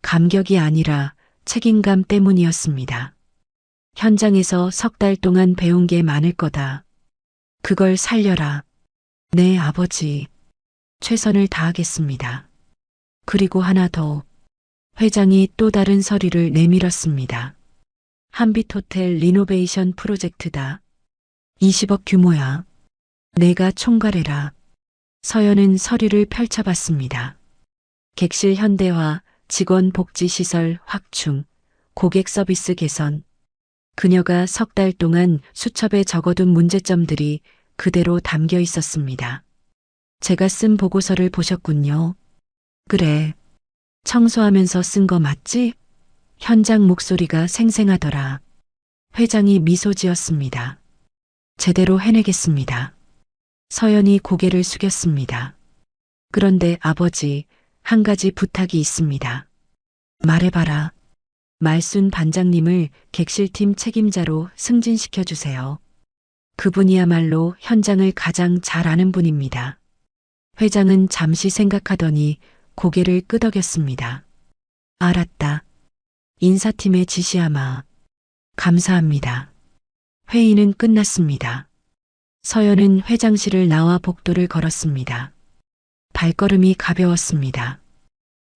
감격이 아니라 책임감 때문이었습니다. 현장에서 석 달 동안 배운 게 많을 거다. 그걸 살려라. 네, 아버지. 최선을 다하겠습니다. 그리고 하나 더. 회장이 또 다른 서류를 내밀었습니다. 한빛 호텔 리노베이션 프로젝트다. 20억 규모야. 내가 총괄해라. 서연은 서류를 펼쳐봤습니다. 객실 현대화, 직원 복지 시설 확충, 고객 서비스 개선. 그녀가 석 달 동안 수첩에 적어둔 문제점들이 그대로 담겨 있었습니다. 제가 쓴 보고서를 보셨군요. 그래. 청소하면서 쓴 거 맞지? 현장 목소리가 생생하더라. 회장이 미소 지었습니다. 제대로 해내겠습니다. 서연이 고개를 숙였습니다. 그런데 아버지, 한 가지 부탁이 있습니다. 말해봐라. 말순 반장님을 객실팀 책임자로 승진시켜 주세요. 그분이야말로 현장을 가장 잘 아는 분입니다. 회장은 잠시 생각하더니 고개를 끄덕였습니다. 알았다. 인사팀의 지시아마. 감사합니다. 회의는 끝났습니다. 서연은 회장실을 나와 복도를 걸었습니다. 발걸음이 가벼웠습니다.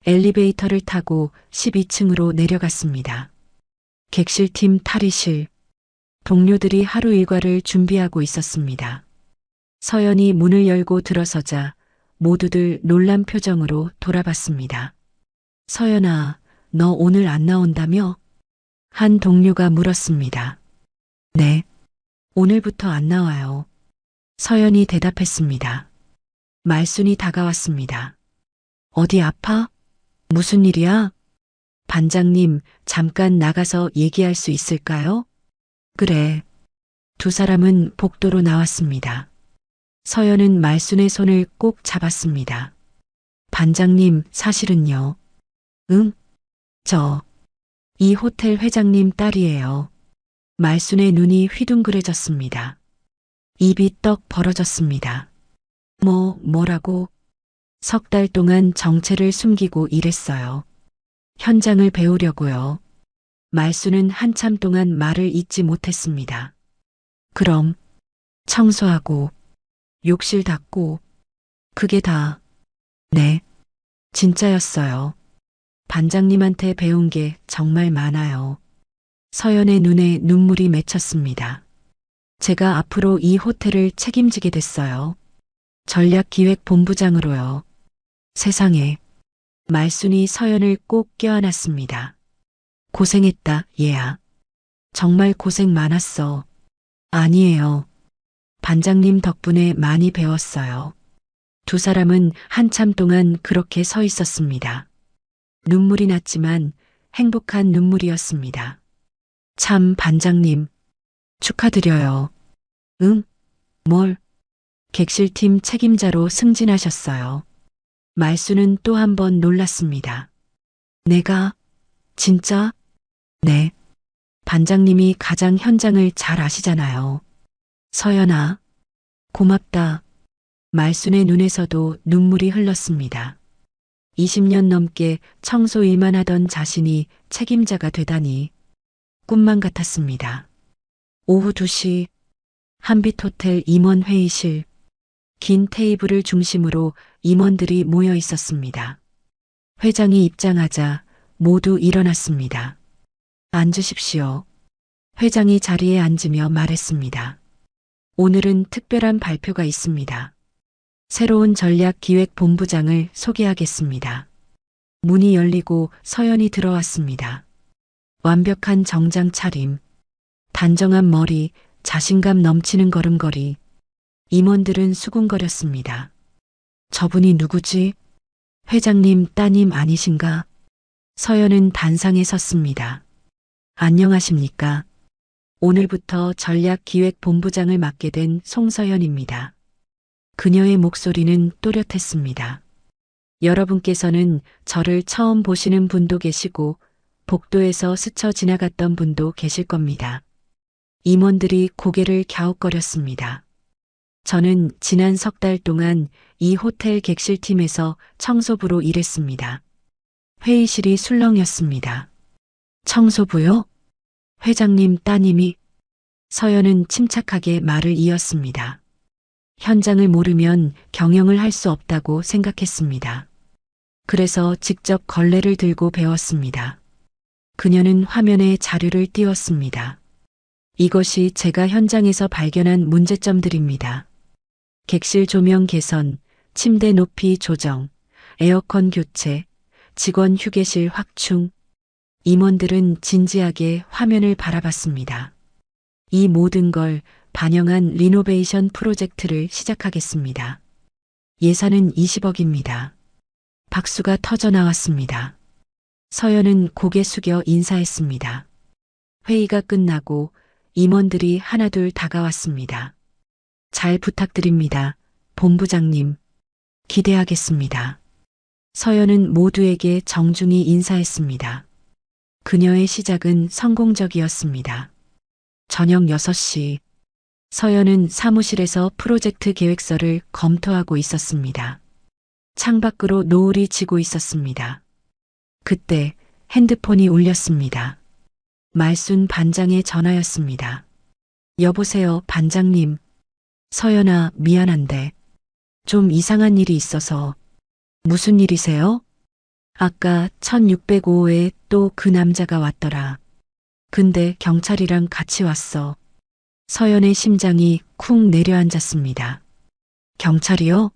엘리베이터를 타고 12층으로 내려갔습니다. 객실팀 탈의실. 동료들이 하루 일과를 준비하고 있었습니다. 서연이 문을 열고 들어서자 모두들 놀란 표정으로 돌아봤습니다. 서연아, 너 오늘 안 나온다며? 한 동료가 물었습니다. 네, 오늘부터 안 나와요. 서연이 대답했습니다. 말순이 다가왔습니다. 어디 아파? 무슨 일이야? 반장님, 잠깐 나가서 얘기할 수 있을까요? 그래. 두 사람은 복도로 나왔습니다. 서연은 말순의 손을 꼭 잡았습니다. 반장님, 사실은요. 응? 이 호텔 회장님 딸이에요. 말순의 눈이 휘둥그레졌습니다. 입이 떡 벌어졌습니다. 뭐라고? 석 달 동안 정체를 숨기고 일했어요. 현장을 배우려고요. 말순은 한참 동안 말을 잇지 못했습니다. 그럼 청소하고 욕실 닦고 그게 다. 네, 진짜였어요. 반장님한테 배운 게 정말 많아요. 서연의 눈에 눈물이 맺혔습니다. 제가 앞으로 이 호텔을 책임지게 됐어요. 전략기획본부장으로요. 세상에. 말순이 서연을 꼭 껴안았습니다. 고생했다, 얘야. 정말 고생 많았어. 아니에요. 반장님 덕분에 많이 배웠어요. 두 사람은 한참 동안 그렇게 서 있었습니다. 눈물이 났지만 행복한 눈물이었습니다. 참, 반장님. 축하드려요. 응? 뭘? 객실팀 책임자로 승진하셨어요. 말수는 또 한 번 놀랐습니다. 내가? 진짜? 네. 반장님이 가장 현장을 잘 아시잖아요. 서연아. 고맙다. 말순의 눈에서도 눈물이 흘렀습니다. 20년 넘게 청소 일만 하던 자신이 책임자가 되다니 꿈만 같았습니다. 오후 2시 한빛호텔 임원 회의실. 긴 테이블을 중심으로 임원들이 모여 있었습니다. 회장이 입장하자 모두 일어났습니다. 앉으십시오. 회장이 자리에 앉으며 말했습니다. 오늘은 특별한 발표가 있습니다. 새로운 전략기획본부장을 소개하겠습니다. 문이 열리고 서연이 들어왔습니다. 완벽한 정장 차림, 단정한 머리, 자신감 넘치는 걸음걸이. 임원들은 수군거렸습니다. 저분이 누구지? 회장님 따님 아니신가? 서연은 단상에 섰습니다. 안녕하십니까? 오늘부터 전략기획본부장을 맡게 된 송서연입니다. 그녀의 목소리는 또렷했습니다. 여러분께서는 저를 처음 보시는 분도 계시고 복도에서 스쳐 지나갔던 분도 계실 겁니다. 임원들이 고개를 갸웃거렸습니다. 저는 지난 석 달 동안 이 호텔 객실팀에서 청소부로 일했습니다. 회의실이 술렁였습니다. 청소부요? 회장님 따님이? 서연은 침착하게 말을 이었습니다. 현장을 모르면 경영을 할 수 없다고 생각했습니다. 그래서 직접 걸레를 들고 배웠습니다. 그녀는 화면에 자료를 띄웠습니다. 이것이 제가 현장에서 발견한 문제점들입니다. 객실 조명 개선, 침대 높이 조정, 에어컨 교체, 직원 휴게실 확충. 임원들은 진지하게 화면을 바라봤습니다. 이 모든 걸 반영한 리노베이션 프로젝트를 시작하겠습니다. 예산은 20억입니다. 박수가 터져 나왔습니다. 서연은 고개 숙여 인사했습니다. 회의가 끝나고 임원들이 하나둘 다가왔습니다. 잘 부탁드립니다. 본부장님. 기대하겠습니다. 서연은 모두에게 정중히 인사했습니다. 그녀의 시작은 성공적이었습니다. 저녁 6시. 서연은 사무실에서 프로젝트 계획서를 검토하고 있었습니다. 창밖으로 노을이 지고 있었습니다. 그때 핸드폰이 울렸습니다. 말순 반장의 전화였습니다. 여보세요, 반장님. 서연아, 미안한데 좀 이상한 일이 있어서. 무슨 일이세요? 아까 1605호에 또 그 남자가 왔더라. 근데 경찰이랑 같이 왔어. 서연의 심장이 쿵 내려앉았습니다. 경찰이요?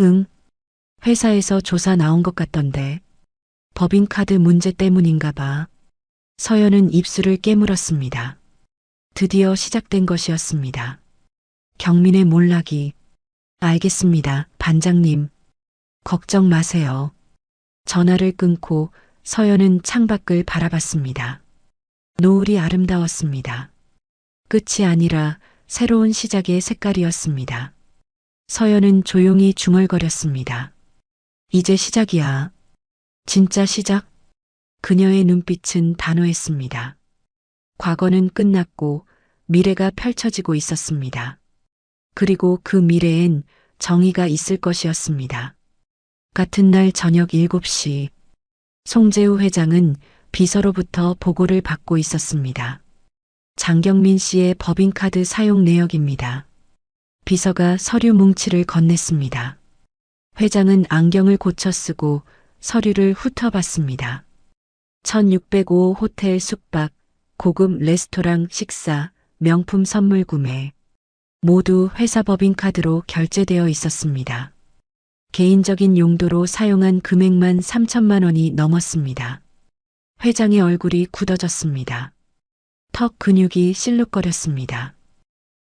응. 회사에서 조사 나온 것 같던데. 법인카드 문제 때문인가 봐. 서연은 입술을 깨물었습니다. 드디어 시작된 것이었습니다. 경민의 몰락이. 알겠습니다, 반장님. 걱정 마세요. 전화를 끊고 서연은 창밖을 바라봤습니다. 노을이 아름다웠습니다. 끝이 아니라 새로운 시작의 색깔이었습니다. 서연은 조용히 중얼거렸습니다. 이제 시작이야. 진짜 시작? 그녀의 눈빛은 단호했습니다. 과거는 끝났고 미래가 펼쳐지고 있었습니다. 그리고 그 미래엔 정의가 있을 것이었습니다. 같은 날 저녁 7시, 송재우 회장은 비서로부터 보고를 받고 있었습니다. 장경민 씨의 법인카드 사용 내역입니다. 비서가 서류 뭉치를 건넸습니다. 회장은 안경을 고쳐 쓰고 서류를 훑어봤습니다. 1605 호텔 숙박, 고급 레스토랑 식사, 명품 선물 구매. 모두 회사 법인카드로 결제되어 있었습니다. 개인적인 용도로 사용한 금액만 3천만 원이 넘었습니다. 회장의 얼굴이 굳어졌습니다. 턱 근육이 실룩거렸습니다.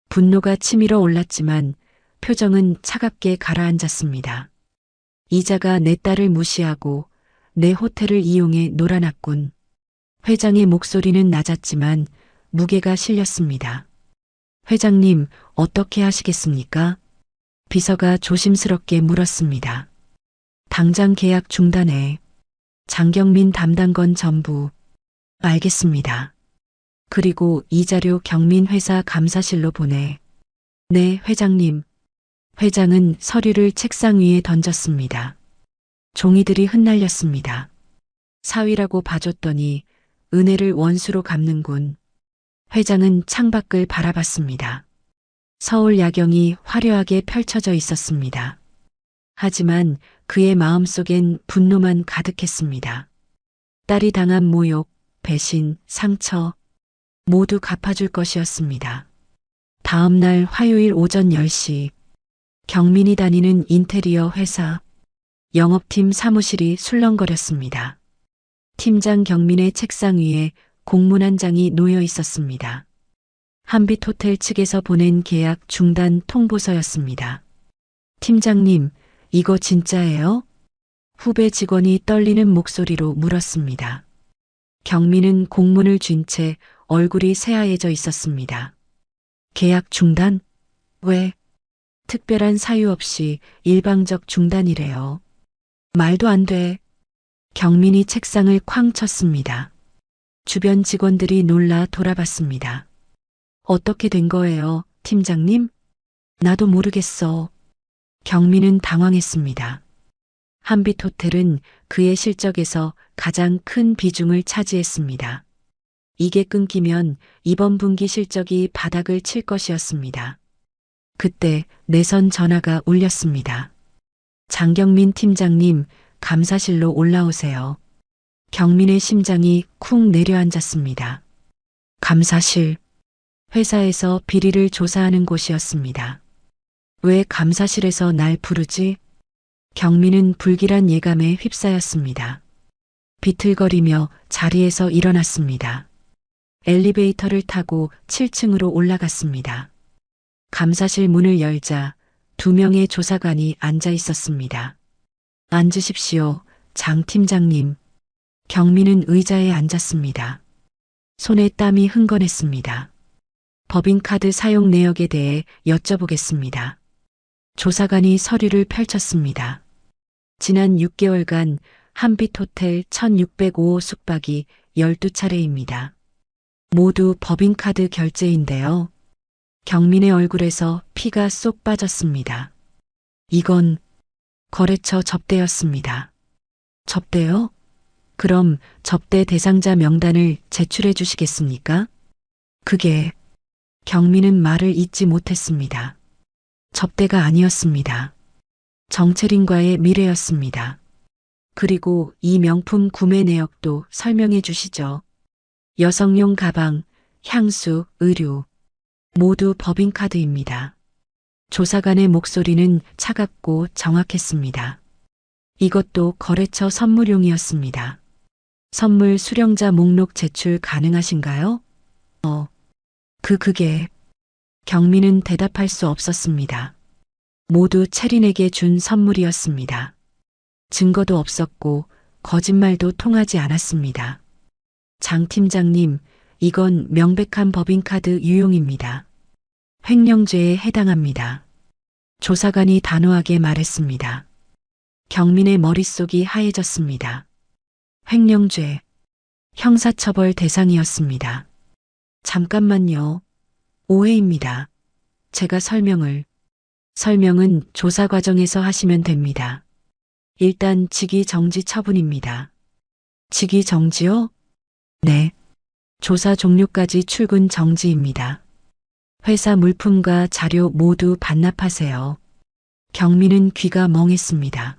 분노가 치밀어 올랐지만 표정은 차갑게 가라앉았습니다. 이자가 내 딸을 무시하고 내 호텔을 이용해 놀아났군. 회장의 목소리는 낮았지만 무게가 실렸습니다. 회장님, 어떻게 하시겠습니까? 비서가 조심스럽게 물었습니다. 당장 계약 중단해. 장경민 담당건 전부. 알겠습니다. 그리고 이 자료 경민 회사 감사실로 보내. 네, 회장님. 회장은 서류를 책상 위에 던졌습니다. 종이들이 흩날렸습니다. 사위라고 봐줬더니 은혜를 원수로 갚는군. 회장은 창밖을 바라봤습니다. 서울 야경이 화려하게 펼쳐져 있었습니다. 하지만 그의 마음속엔 분노만 가득했습니다. 딸이 당한 모욕, 배신, 상처 모두 갚아줄 것이었습니다. 다음 날 화요일 오전 10시 경민이 다니는 인테리어 회사 영업팀 사무실이 술렁거렸습니다. 팀장 경민의 책상 위에 공문 한 장이 놓여 있었습니다. 한빛호텔 측에서 보낸 계약 중단 통보서였습니다. 팀장님, 이거 진짜예요? 후배 직원이 떨리는 목소리로 물었습니다. 경민은 공문을 쥔 채 얼굴이 새하얘져 있었습니다. 계약 중단? 왜? 특별한 사유 없이 일방적 중단이래요. 말도 안 돼. 경민이 책상을 쾅 쳤습니다. 주변 직원들이 놀라 돌아봤습니다. 어떻게 된 거예요, 팀장님? 나도 모르겠어. 경민은 당황했습니다. 한빛호텔은 그의 실적에서 가장 큰 비중을 차지했습니다. 이게 끊기면 이번 분기 실적이 바닥을 칠 것이었습니다. 그때 내선 전화가 울렸습니다. 장경민 팀장님, 감사실로 올라오세요. 경민의 심장이 쿵 내려앉았습니다. 감사실. 회사에서 비리를 조사하는 곳이었습니다. 왜 감사실에서 날 부르지? 경민은 불길한 예감에 휩싸였습니다. 비틀거리며 자리에서 일어났습니다. 엘리베이터를 타고 7층으로 올라갔습니다. 감사실 문을 열자 2명의 조사관이 앉아 있었습니다. 앉으십시오, 장 팀장님. 경민은 의자에 앉았습니다. 손에 땀이 흥건했습니다. 법인카드 사용 내역에 대해 여쭤보겠습니다. 조사관이 서류를 펼쳤습니다. 지난 6개월간 한빛호텔 1605호 숙박이 12차례입니다. 모두 법인카드 결제인데요. 경민의 얼굴에서 피가 쏙 빠졌습니다. 이건 거래처 접대였습니다. 접대요? 그럼 접대 대상자 명단을 제출해 주시겠습니까? 그게 경민은 말을 잇지 못했습니다. 접대가 아니었습니다. 정채린과의 미래였습니다. 그리고 이 명품 구매 내역도 설명해 주시죠. 여성용 가방, 향수, 의류 모두 법인카드입니다. 조사관의 목소리는 차갑고 정확했습니다. 이것도 거래처 선물용이었습니다. 선물 수령자 목록 제출 가능하신가요? 그게 경민은 대답할 수 없었습니다. 모두 채린에게 준 선물이었습니다. 증거도 없었고 거짓말도 통하지 않았습니다. 장 팀장님, 이건 명백한 법인카드 유용입니다. 횡령죄에 해당합니다. 조사관이 단호하게 말했습니다. 경민의 머릿속이 하얘졌습니다. 횡령죄, 형사처벌 대상이었습니다. 잠깐만요. 오해입니다. 제가 설명은 조사 과정에서 하시면 됩니다. 일단 직위 정지 처분입니다. 직위 정지요? 네. 조사 종료까지 출근 정지입니다. 회사 물품과 자료 모두 반납하세요. 경민은 귀가 멍했습니다.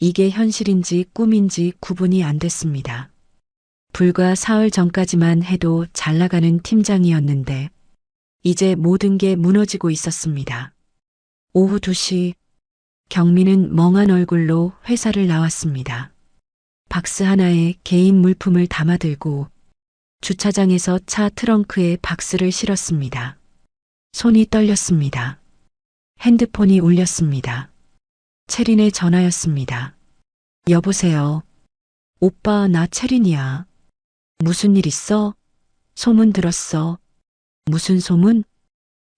이게 현실인지 꿈인지 구분이 안 됐습니다. 불과 사흘 전까지만 해도 잘 나가는 팀장이었는데 이제 모든 게 무너지고 있었습니다. 오후 2시 경미는 멍한 얼굴로 회사를 나왔습니다. 박스 하나에 개인 물품을 담아들고 주차장에서 차 트렁크에 박스를 실었습니다. 손이 떨렸습니다. 핸드폰이 울렸습니다. 채린의 전화였습니다. 여보세요. 오빠, 나 채린이야. 무슨 일 있어? 소문 들었어. 무슨 소문?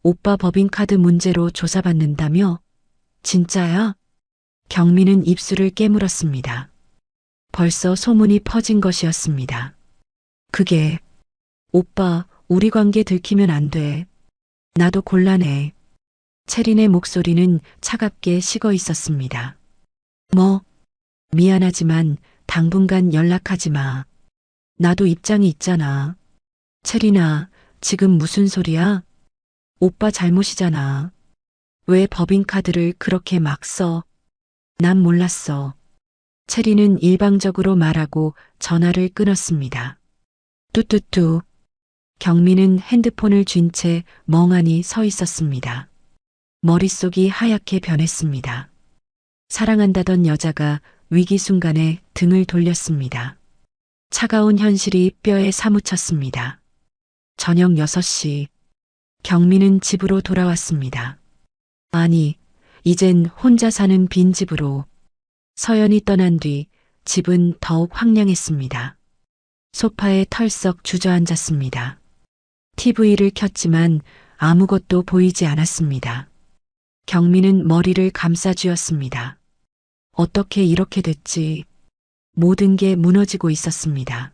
오빠 법인카드 문제로 조사받는다며? 진짜야? 경미는 입술을 깨물었습니다. 벌써 소문이 퍼진 것이었습니다. 그게, 오빠, 우리 관계 들키면 안 돼. 나도 곤란해. 채린의 목소리는 차갑게 식어 있었습니다. 뭐, 미안하지만 당분간 연락하지 마. 나도 입장이 있잖아. 채린아, 지금 무슨 소리야? 오빠 잘못이잖아. 왜 법인카드를 그렇게 막 써? 난 몰랐어. 채린은 일방적으로 말하고 전화를 끊었습니다. 뚜뚜뚜. 경미는 핸드폰을 쥔 채 멍하니 서 있었습니다. 머릿속이 하얗게 변했습니다. 사랑한다던 여자가 위기 순간에 등을 돌렸습니다. 차가운 현실이 뼈에 사무쳤습니다. 저녁 6시 경미는 집으로 돌아왔습니다. 아니, 이젠 혼자 사는 빈집으로. 서연이 떠난 뒤 집은 더욱 황량했습니다. 소파에 털썩 주저앉았습니다. TV를 켰지만 아무것도 보이지 않았습니다. 경미는 머리를 감싸쥐었습니다. 어떻게 이렇게 됐지? 모든 게 무너지고 있었습니다.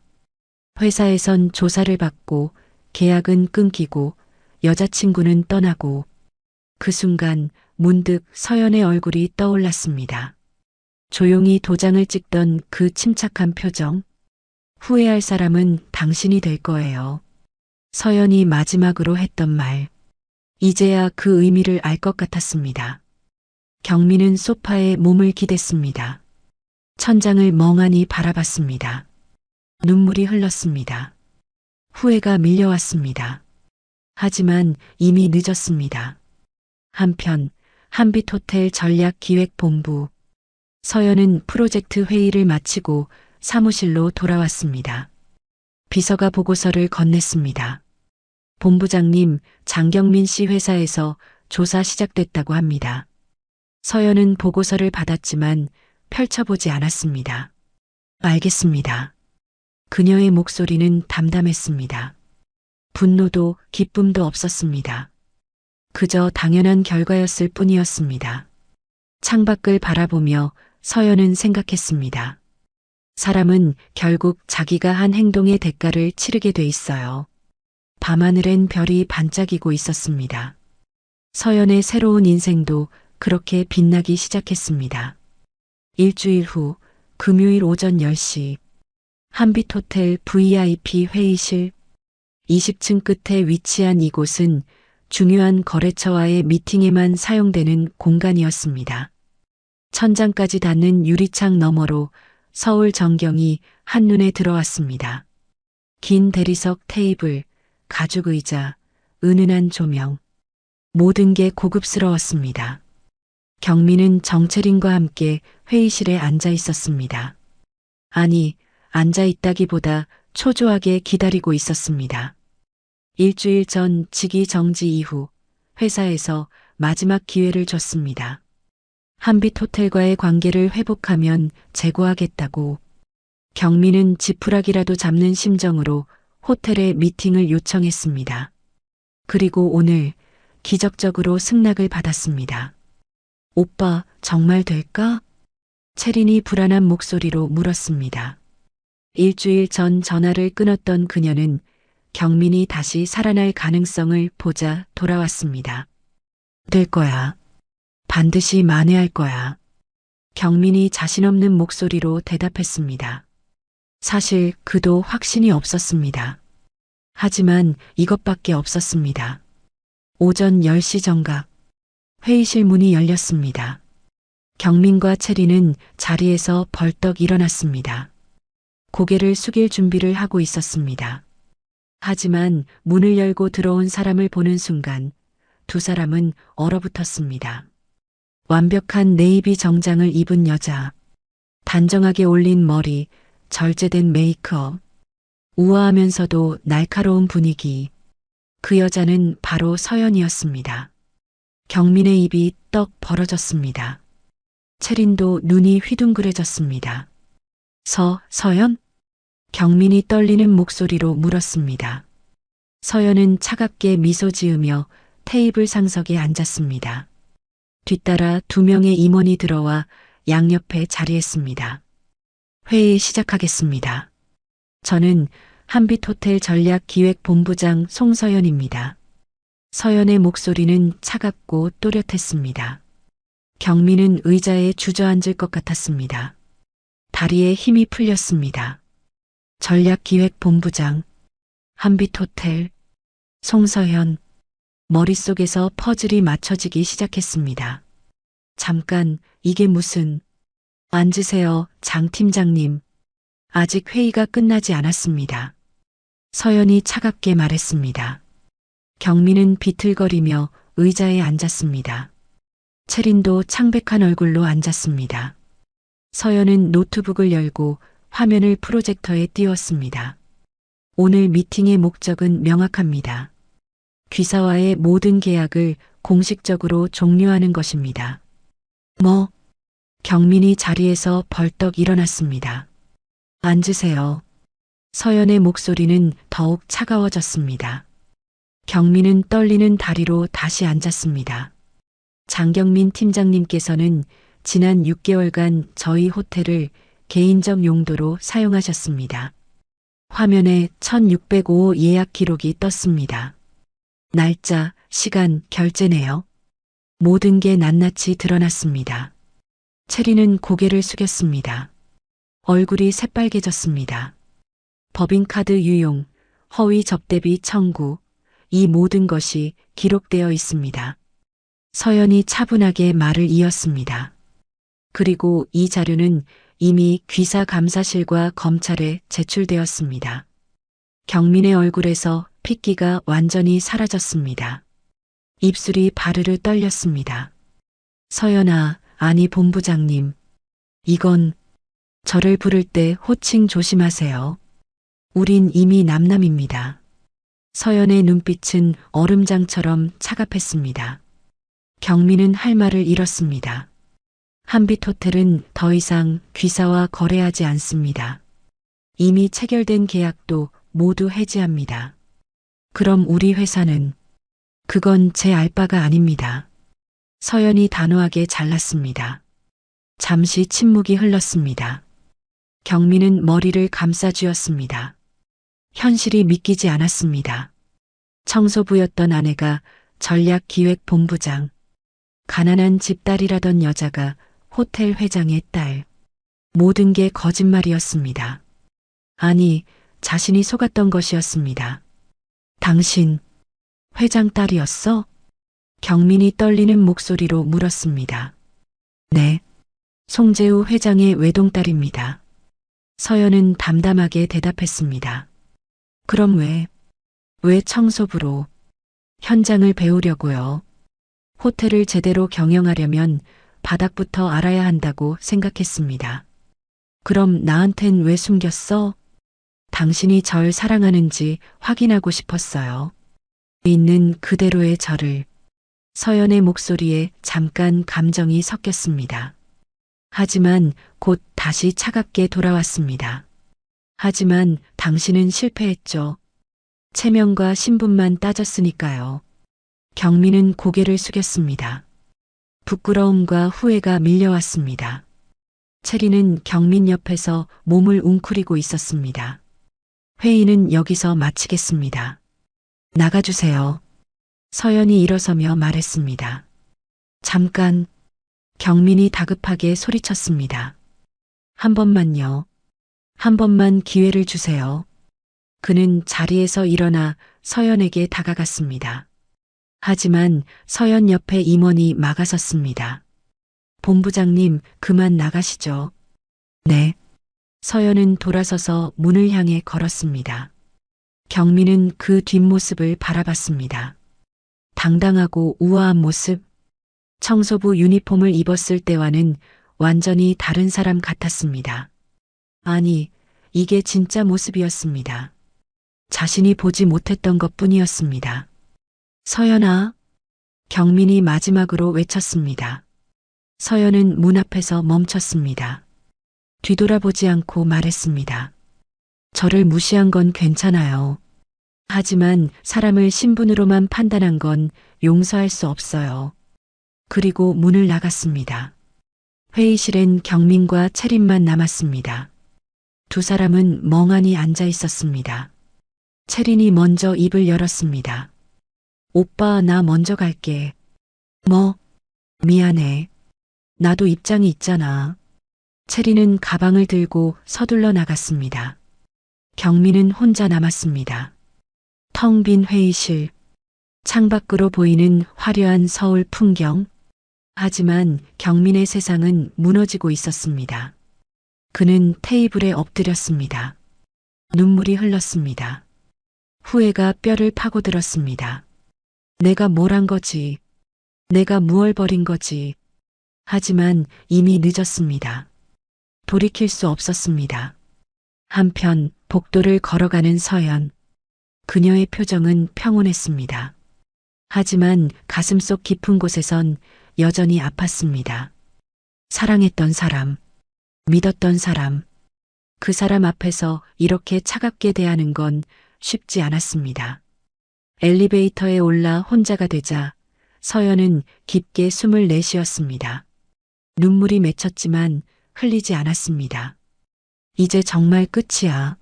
회사에선 조사를 받고 계약은 끊기고 여자친구는 떠나고 그 순간 문득 서연의 얼굴이 떠올랐습니다. 조용히 도장을 찍던 그 침착한 표정. 후회할 사람은 당신이 될 거예요. 서연이 마지막으로 했던 말. 이제야 그 의미를 알 것 같았습니다. 경미는 소파에 몸을 기댔습니다. 천장을 멍하니 바라봤습니다. 눈물이 흘렀습니다. 후회가 밀려왔습니다. 하지만 이미 늦었습니다. 한편 한빛호텔 전략기획본부. 서연은 프로젝트 회의를 마치고 사무실로 돌아왔습니다. 비서가 보고서를 건넸습니다. 본부장님, 장경민 씨 회사에서 조사 시작됐다고 합니다. 서연은 보고서를 받았지만 펼쳐보지 않았습니다. 알겠습니다. 그녀의 목소리는 담담했습니다. 분노도 기쁨도 없었습니다. 그저 당연한 결과였을 뿐이었습니다. 창밖을 바라보며 서연은 생각했습니다. 사람은 결국 자기가 한 행동의 대가를 치르게 돼 있어요. 밤하늘엔 별이 반짝이고 있었습니다. 서연의 새로운 인생도 그렇게 빛나기 시작했습니다. 일주일 후 금요일 오전 10시 한빛호텔 VIP 회의실. 20층 끝에 위치한 이곳은 중요한 거래처와의 미팅에만 사용되는 공간이었습니다. 천장까지 닿는 유리창 너머로 서울 전경이 한눈에 들어왔습니다. 긴 대리석 테이블, 가죽 의자, 은은한 조명. 모든 게 고급스러웠습니다. 경미는 정채린과 함께 회의실에 앉아 있었습니다. 아니, 앉아 있다기보다 초조하게 기다리고 있었습니다. 일주일 전 직위 정지 이후 회사에서 마지막 기회를 줬습니다. 한빛호텔과의 관계를 회복하면 재고하겠다고. 경미는 지푸라기라도 잡는 심정으로 호텔에 미팅을 요청했습니다. 그리고 오늘 기적적으로 승낙을 받았습니다. 오빠, 정말 될까? 채린이 불안한 목소리로 물었습니다. 일주일 전 전화를 끊었던 그녀는 경민이 다시 살아날 가능성을 보자 돌아왔습니다. 될 거야. 반드시 만회할 거야. 경민이 자신 없는 목소리로 대답했습니다. 사실 그도 확신이 없었습니다. 하지만 이것밖에 없었습니다. 오전 10시 정각 회의실 문이 열렸습니다. 경민과 체리는 자리에서 벌떡 일어났습니다. 고개를 숙일 준비를 하고 있었습니다. 하지만 문을 열고 들어온 사람을 보는 순간 두 사람은 얼어붙었습니다. 완벽한 네이비 정장을 입은 여자, 단정하게 올린 머리, 절제된 메이크업, 우아하면서도 날카로운 분위기. 그 여자는 바로 서연이었습니다. 경민의 입이 떡 벌어졌습니다. 체린도 눈이 휘둥그레졌습니다. 서연? 경민이 떨리는 목소리로 물었습니다. 서연은 차갑게 미소 지으며 테이블 상석에 앉았습니다. 뒤따라 두 명의 임원이 들어와 양옆에 자리했습니다. 회의 시작하겠습니다. 저는 한빛호텔 전략기획본부장 송서연입니다. 서연의 목소리는 차갑고 또렷했습니다. 경민은 의자에 주저앉을 것 같았습니다. 다리에 힘이 풀렸습니다. 전략기획본부장, 한빛호텔, 송서연. 머릿속에서 퍼즐이 맞춰지기 시작했습니다. 잠깐, 이게 무슨... 앉으세요, 장 팀장님. 아직 회의가 끝나지 않았습니다. 서연이 차갑게 말했습니다. 경민은 비틀거리며 의자에 앉았습니다. 체린도 창백한 얼굴로 앉았습니다. 서연은 노트북을 열고 화면을 프로젝터에 띄웠습니다. 오늘 미팅의 목적은 명확합니다. 귀사와의 모든 계약을 공식적으로 종료하는 것입니다. 뭐? 경민이 자리에서 벌떡 일어났습니다. 앉으세요. 서연의 목소리는 더욱 차가워졌습니다. 경민은 떨리는 다리로 다시 앉았습니다. 장경민 팀장님께서는 지난 6개월간 저희 호텔을 개인적 용도로 사용하셨습니다. 화면에 1605 예약 기록이 떴습니다. 날짜, 시간, 결제네요. 모든 게 낱낱이 드러났습니다. 체리는 고개를 숙였습니다. 얼굴이 새빨개졌습니다. 법인카드 유용, 허위 접대비 청구, 이 모든 것이 기록되어 있습니다. 서연이 차분하게 말을 이었습니다. 그리고 이 자료는 이미 귀사감사실과 검찰에 제출되었습니다. 경민의 얼굴에서 핏기가 완전히 사라졌습니다. 입술이 바르르 떨렸습니다. 서연아, 아니 본부장님. 이건 저를 부를 때 호칭 조심하세요. 우린 이미 남남입니다. 서연의 눈빛은 얼음장처럼 차갑했습니다. 경민은 할 말을 잃었습니다. 한빛호텔은 더 이상 귀사와 거래하지 않습니다. 이미 체결된 계약도 모두 해지합니다. 그럼 우리 회사는? 그건 제 알 바가 아닙니다. 서연이 단호하게 잘랐습니다. 잠시 침묵이 흘렀습니다. 경민은 머리를 감싸쥐었습니다. 현실이 믿기지 않았습니다. 청소부였던 아내가 전략기획본부장, 가난한 집딸이라던 여자가 호텔 회장의 딸. 모든 게 거짓말이었습니다. 아니, 자신이 속았던 것이었습니다. 당신, 회장 딸이었어? 경민이 떨리는 목소리로 물었습니다. 네, 송재우 회장의 외동딸입니다. 서연은 담담하게 대답했습니다. 그럼 왜 청소부로? 현장을 배우려고요. 호텔을 제대로 경영하려면 바닥부터 알아야 한다고 생각했습니다. 그럼 나한텐 왜 숨겼어? 당신이 절 사랑하는지 확인하고 싶었어요. 있는 그대로의 저를. 서연의 목소리에 잠깐 감정이 섞였습니다. 하지만 곧 다시 차갑게 돌아왔습니다. 하지만 당신은 실패했죠. 체면과 신분만 따졌으니까요. 경민은 고개를 숙였습니다. 부끄러움과 후회가 밀려왔습니다. 체리는 경민 옆에서 몸을 웅크리고 있었습니다. 회의는 여기서 마치겠습니다. 나가주세요. 서연이 일어서며 말했습니다. 잠깐. 경민이 다급하게 소리쳤습니다. 한 번만요. 한 번만 기회를 주세요. 그는 자리에서 일어나 서연에게 다가갔습니다. 하지만 서연 옆에 임원이 막아섰습니다. 본부장님, 그만 나가시죠. 네. 서연은 돌아서서 문을 향해 걸었습니다. 경미는 그 뒷모습을 바라봤습니다. 당당하고 우아한 모습, 청소부 유니폼을 입었을 때와는 완전히 다른 사람 같았습니다. 아니, 이게 진짜 모습이었습니다. 자신이 보지 못했던 것 뿐이었습니다. 서연아, 경민이 마지막으로 외쳤습니다. 서연은 문 앞에서 멈췄습니다. 뒤돌아보지 않고 말했습니다. 저를 무시한 건 괜찮아요. 하지만 사람을 신분으로만 판단한 건 용서할 수 없어요. 그리고 문을 나갔습니다. 회의실엔 경민과 채린만 남았습니다. 두 사람은 멍하니 앉아 있었습니다. 채린이 먼저 입을 열었습니다. 오빠, 나 먼저 갈게. 뭐? 미안해. 나도 입장이 있잖아. 채린은 가방을 들고 서둘러 나갔습니다. 경민은 혼자 남았습니다. 텅 빈 회의실, 창밖으로 보이는 화려한 서울 풍경. 하지만 경민의 세상은 무너지고 있었습니다. 그는 테이블에 엎드렸습니다. 눈물이 흘렀습니다. 후회가 뼈를 파고들었습니다. 내가 뭘 한 거지? 내가 무얼 버린 거지? 하지만 이미 늦었습니다. 돌이킬 수 없었습니다. 한편 복도를 걸어가는 서연. 그녀의 표정은 평온했습니다. 하지만 가슴속 깊은 곳에선 여전히 아팠습니다. 사랑했던 사람, 믿었던 사람, 그 사람 앞에서 이렇게 차갑게 대하는 건 쉽지 않았습니다. 엘리베이터에 올라 혼자가 되자 서연은 깊게 숨을 내쉬었습니다. 눈물이 맺혔지만 흘리지 않았습니다. 이제 정말 끝이야.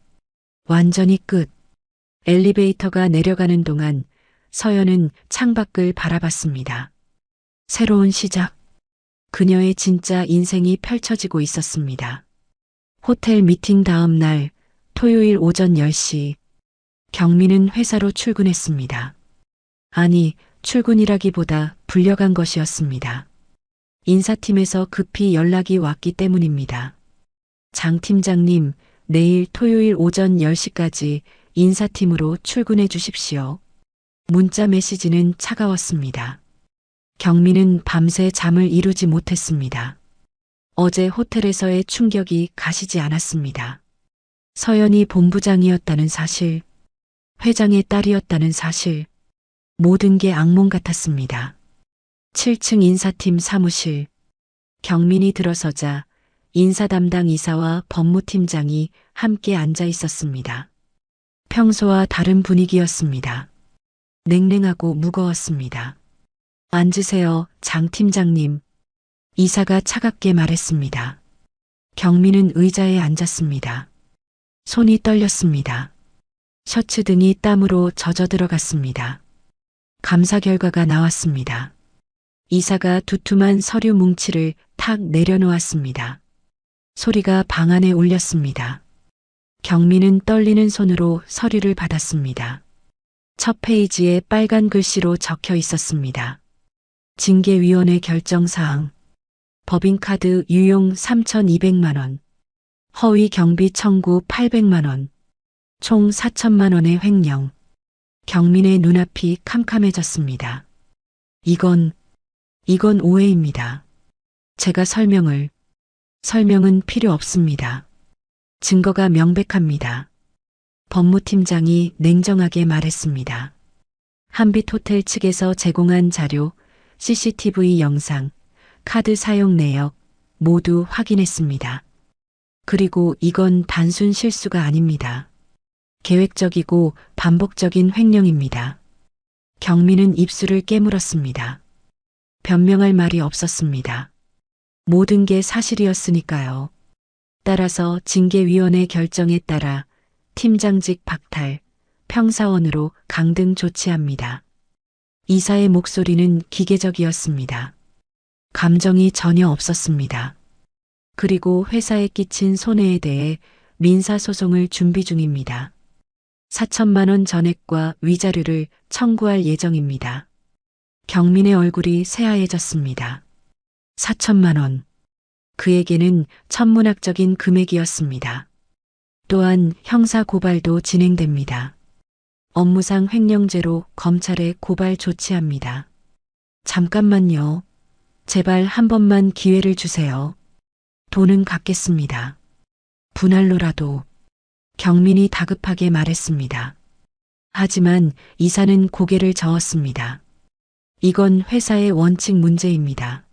완전히 끝. 엘리베이터가 내려가는 동안 서연은 창밖을 바라봤습니다. 새로운 시작. 그녀의 진짜 인생이 펼쳐지고 있었습니다. 호텔 미팅 다음 날 토요일 오전 10시 경민은 회사로 출근했습니다. 아니, 출근이라기보다 불려간 것이었습니다. 인사팀에서 급히 연락이 왔기 때문입니다. 장 팀장님, 내일 토요일 오전 10시까지 인사팀으로 출근해 주십시오. 문자 메시지는 차가웠습니다. 경민은 밤새 잠을 이루지 못했습니다. 어제 호텔에서의 충격이 가시지 않았습니다. 서연이 본부장이었다는 사실, 회장의 딸이었다는 사실, 모든 게 악몽 같았습니다. 7층 인사팀 사무실, 경민이 들어서자 인사 담당 이사와 법무팀장이 함께 앉아 있었습니다. 평소와 다른 분위기였습니다. 냉랭하고 무거웠습니다. 앉으세요, 장 팀장님. 이사가 차갑게 말했습니다. 경민은 의자에 앉았습니다. 손이 떨렸습니다. 셔츠 등이 땀으로 젖어 들어갔습니다. 감사 결과가 나왔습니다. 이사가 두툼한 서류 뭉치를 탁 내려놓았습니다. 소리가 방 안에 울렸습니다. 경민은 떨리는 손으로 서류를 받았습니다. 첫 페이지에 빨간 글씨로 적혀 있었습니다. 징계위원회 결정사항. 법인카드 유용 3,200만 원. 허위 경비 청구 800만 원. 총 4천만 원의 횡령. 경민의 눈앞이 캄캄해졌습니다. 이건 오해입니다. 제가 설명은 필요 없습니다. 증거가 명백합니다. 법무팀장이 냉정하게 말했습니다. 한빛호텔 측에서 제공한 자료, CCTV 영상, 카드 사용 내역 모두 확인했습니다. 그리고 이건 단순 실수가 아닙니다. 계획적이고 반복적인 횡령입니다. 경민은 입술을 깨물었습니다. 변명할 말이 없었습니다. 모든 게 사실이었으니까요. 따라서 징계위원회 결정에 따라 팀장직 박탈, 평사원으로 강등 조치합니다. 이사의 목소리는 기계적이었습니다. 감정이 전혀 없었습니다. 그리고 회사에 끼친 손해에 대해 민사소송을 준비 중입니다. 4천만 원 전액과 위자료를 청구할 예정입니다. 경민의 얼굴이 새하얘졌습니다. 4천만 원. 그에게는 천문학적인 금액이었습니다. 또한 형사 고발도 진행됩니다. 업무상 횡령죄로 검찰에 고발 조치합니다. 잠깐만요. 제발 한 번만 기회를 주세요. 돈은 갚겠습니다. 분할로라도. 경민이 다급하게 말했습니다. 하지만 이사는 고개를 저었습니다. 이건 회사의 원칙 문제입니다.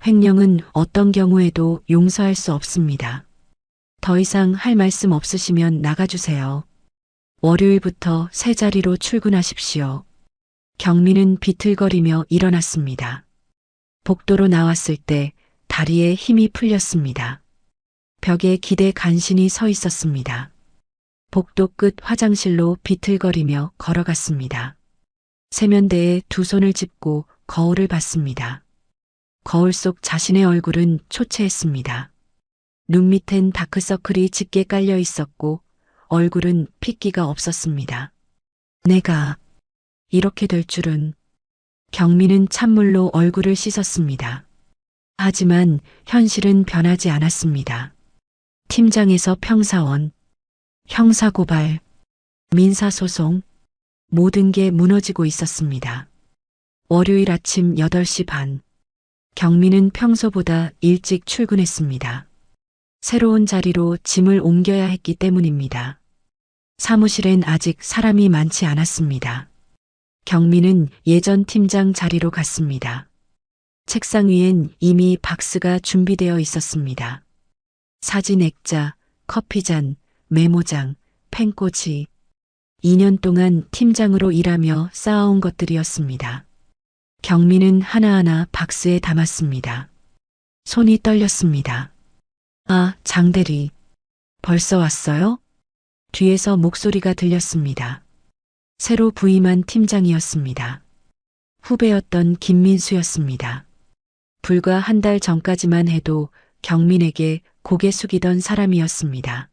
횡령은 어떤 경우에도 용서할 수 없습니다. 더 이상 할 말씀 없으시면 나가주세요. 월요일부터 새 자리로 출근하십시오. 경민은 비틀거리며 일어났습니다. 복도로 나왔을 때 다리에 힘이 풀렸습니다. 벽에 기대 간신히 서 있었습니다. 복도 끝 화장실로 비틀거리며 걸어갔습니다. 세면대에 두 손을 짚고 거울을 봤습니다. 거울 속 자신의 얼굴은 초췌했습니다. 눈 밑엔 다크서클이 짙게 깔려 있었고 얼굴은 핏기가 없었습니다. 내가 이렇게 될 줄은. 경민은 찬물로 얼굴을 씻었습니다. 하지만 현실은 변하지 않았습니다. 팀장에서 평사원, 형사고발, 민사소송, 모든 게 무너지고 있었습니다. 월요일 아침 8시 반. 경민은 평소보다 일찍 출근했습니다. 새로운 자리로 짐을 옮겨야 했기 때문입니다. 사무실엔 아직 사람이 많지 않았습니다. 경민은 예전 팀장 자리로 갔습니다. 책상 위엔 이미 박스가 준비되어 있었습니다. 사진 액자, 커피잔, 메모장, 펜꽂이. 2년 동안 팀장으로 일하며 쌓아온 것들이었습니다. 경민은 하나하나 박스에 담았습니다. 손이 떨렸습니다. 아, 장대리. 벌써 왔어요? 뒤에서 목소리가 들렸습니다. 새로 부임한 팀장이었습니다. 후배였던 김민수였습니다. 불과 한 달 전까지만 해도 경민에게 고개 숙이던 사람이었습니다.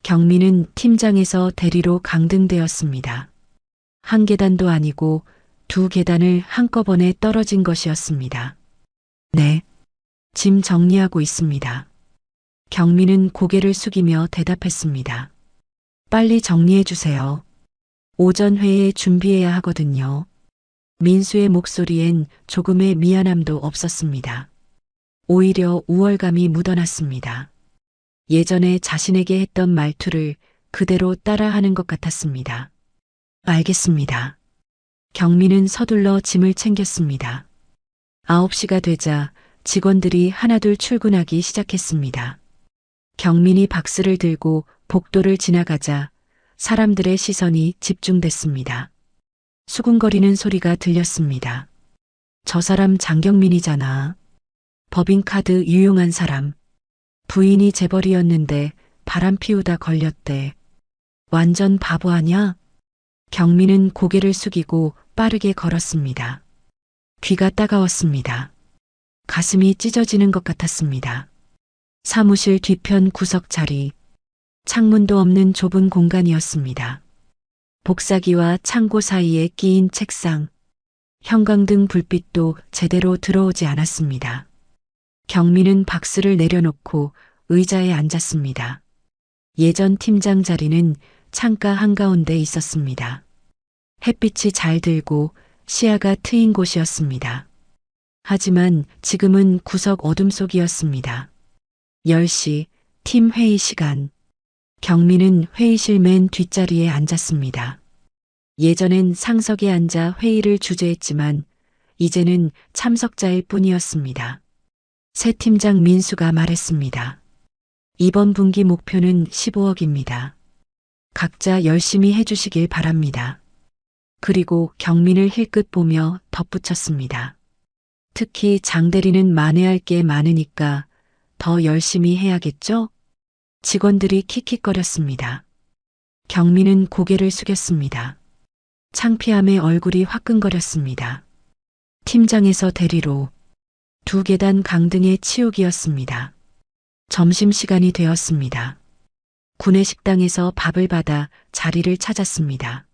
경민은 팀장에서 대리로 강등되었습니다. 한 계단도 아니고 두 계단을 한꺼번에 떨어진 것이었습니다. 네. 짐 정리하고 있습니다. 경민은 고개를 숙이며 대답했습니다. 빨리 정리해 주세요. 오전 회의에 준비해야 하거든요. 민수의 목소리엔 조금의 미안함도 없었습니다. 오히려 우월감이 묻어났습니다. 예전에 자신에게 했던 말투를 그대로 따라하는 것 같았습니다. 알겠습니다. 경민은 서둘러 짐을 챙겼습니다. 9시가 되자 직원들이 하나둘 출근하기 시작했습니다. 경민이 박스를 들고 복도를 지나가자 사람들의 시선이 집중됐습니다. 수군거리는 소리가 들렸습니다. 저 사람 장경민이잖아. 법인카드 유용한 사람. 부인이 재벌이었는데 바람 피우다 걸렸대. 완전 바보 아냐? 경민은 고개를 숙이고 빠르게 걸었습니다. 귀가 따가웠습니다. 가슴이 찢어지는 것 같았습니다. 사무실 뒤편 구석 자리. 창문도 없는 좁은 공간이었습니다. 복사기와 창고 사이에 끼인 책상. 형광등 불빛도 제대로 들어오지 않았습니다. 경민은 박스를 내려놓고 의자에 앉았습니다. 예전 팀장 자리는 창가 한가운데 있었습니다. 햇빛이 잘 들고 시야가 트인 곳이었습니다. 하지만 지금은 구석 어둠 속이었습니다. 10시 팀 회의 시간. 경민은 회의실 맨 뒷자리에 앉았습니다. 예전엔 상석에 앉아 회의를 주재했지만 이제는 참석자일 뿐이었습니다. 새 팀장 민수가 말했습니다. 이번 분기 목표는 15억입니다. 각자 열심히 해주시길 바랍니다. 그리고 경민을 힐끗 보며 덧붙였습니다. 특히 장대리는 만회할 게 많으니까 더 열심히 해야겠죠? 직원들이 킥킥거렸습니다. 경민은 고개를 숙였습니다. 창피함에 얼굴이 화끈거렸습니다. 팀장에서 대리로 두 계단 강등의 치욕이었습니다. 점심시간이 되었습니다. 구내식당에서 밥을 받아 자리를 찾았습니다.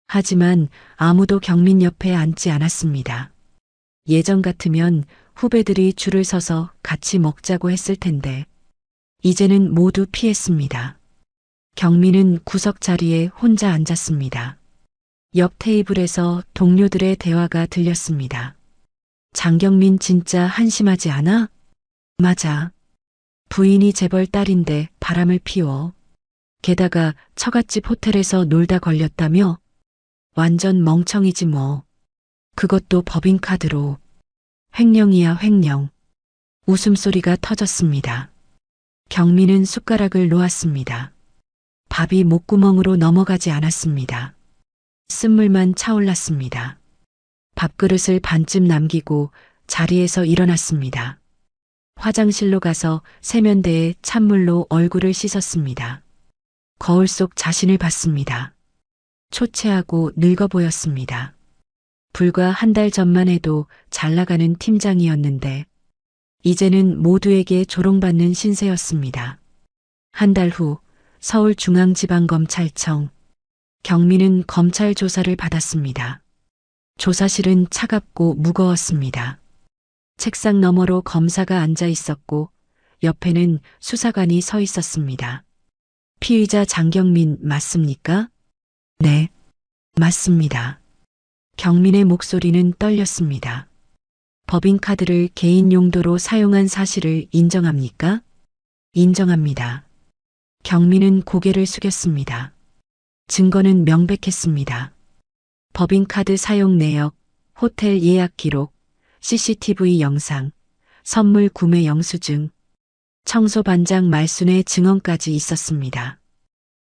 하지만 아무도 경민 옆에 앉지 않았습니다. 예전 같으면 후배들이 줄을 서서 같이 먹자고 했을 텐데 이제는 모두 피했습니다. 경미는 구석 자리에 혼자 앉았습니다. 옆 테이블에서 동료들의 대화가 들렸습니다. 장경민 진짜 한심하지 않아? 맞아. 부인이 재벌 딸인데 바람을 피워. 게다가 처갓집 호텔에서 놀다 걸렸다며? 완전 멍청이지 뭐. 그것도 법인카드로. 횡령이야 횡령. 웃음소리가 터졌습니다. 경미는 숟가락을 놓았습니다. 밥이 목구멍으로 넘어가지 않았습니다. 쓴물만 차올랐습니다. 밥그릇을 반쯤 남기고 자리에서 일어났습니다. 화장실로 가서 세면대에 찬물로 얼굴을 씻었습니다. 거울 속 자신을 봤습니다. 초췌하고 늙어 보였습니다. 불과 한 달 전만 해도 잘 나가는 팀장이었는데 이제는 모두에게 조롱받는 신세였습니다. 한 달 후 서울중앙지방검찰청. 경미는 검찰 조사를 받았습니다. 조사실은 차갑고 무거웠습니다. 책상 너머로 검사가 앉아 있었고 옆에는 수사관이 서 있었습니다. 피의자 장경민 맞습니까? 네, 맞습니다. 경민의 목소리는 떨렸습니다. 법인카드를 개인 용도로 사용한 사실을 인정합니까? 인정합니다. 경민은 고개를 숙였습니다. 증거는 명백했습니다. 법인카드 사용 내역, 호텔 예약 기록, CCTV 영상, 선물 구매 영수증, 청소 반장 말순의 증언까지 있었습니다.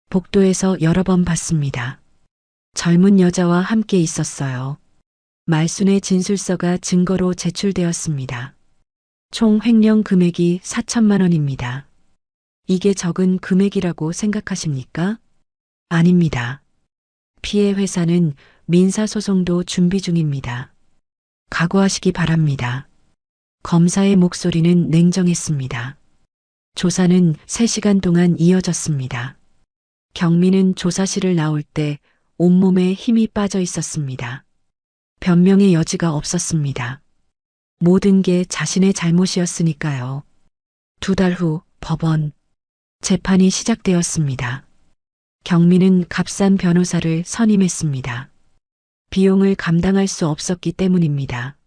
복도에서 여러 번 봤습니다. 젊은 여자와 함께 있었어요. 말순의 진술서가 증거로 제출되었습니다. 총 횡령 금액이 4천만 원입니다. 이게 적은 금액이라고 생각하십니까? 아닙니다. 피해 회사는 민사소송도 준비 중입니다. 각오하시기 바랍니다. 검사의 목소리는 냉정했습니다. 조사는 3시간 동안 이어졌습니다. 경민은 조사실을 나올 때 온몸에 힘이 빠져 있었습니다. 변명의 여지가 없었습니다. 모든 게 자신의 잘못이었으니까요. 2달 후 법원. 재판이 시작되었습니다. 경민은 값싼 변호사를 선임했습니다. 비용을 감당할 수 없었기 때문입니다.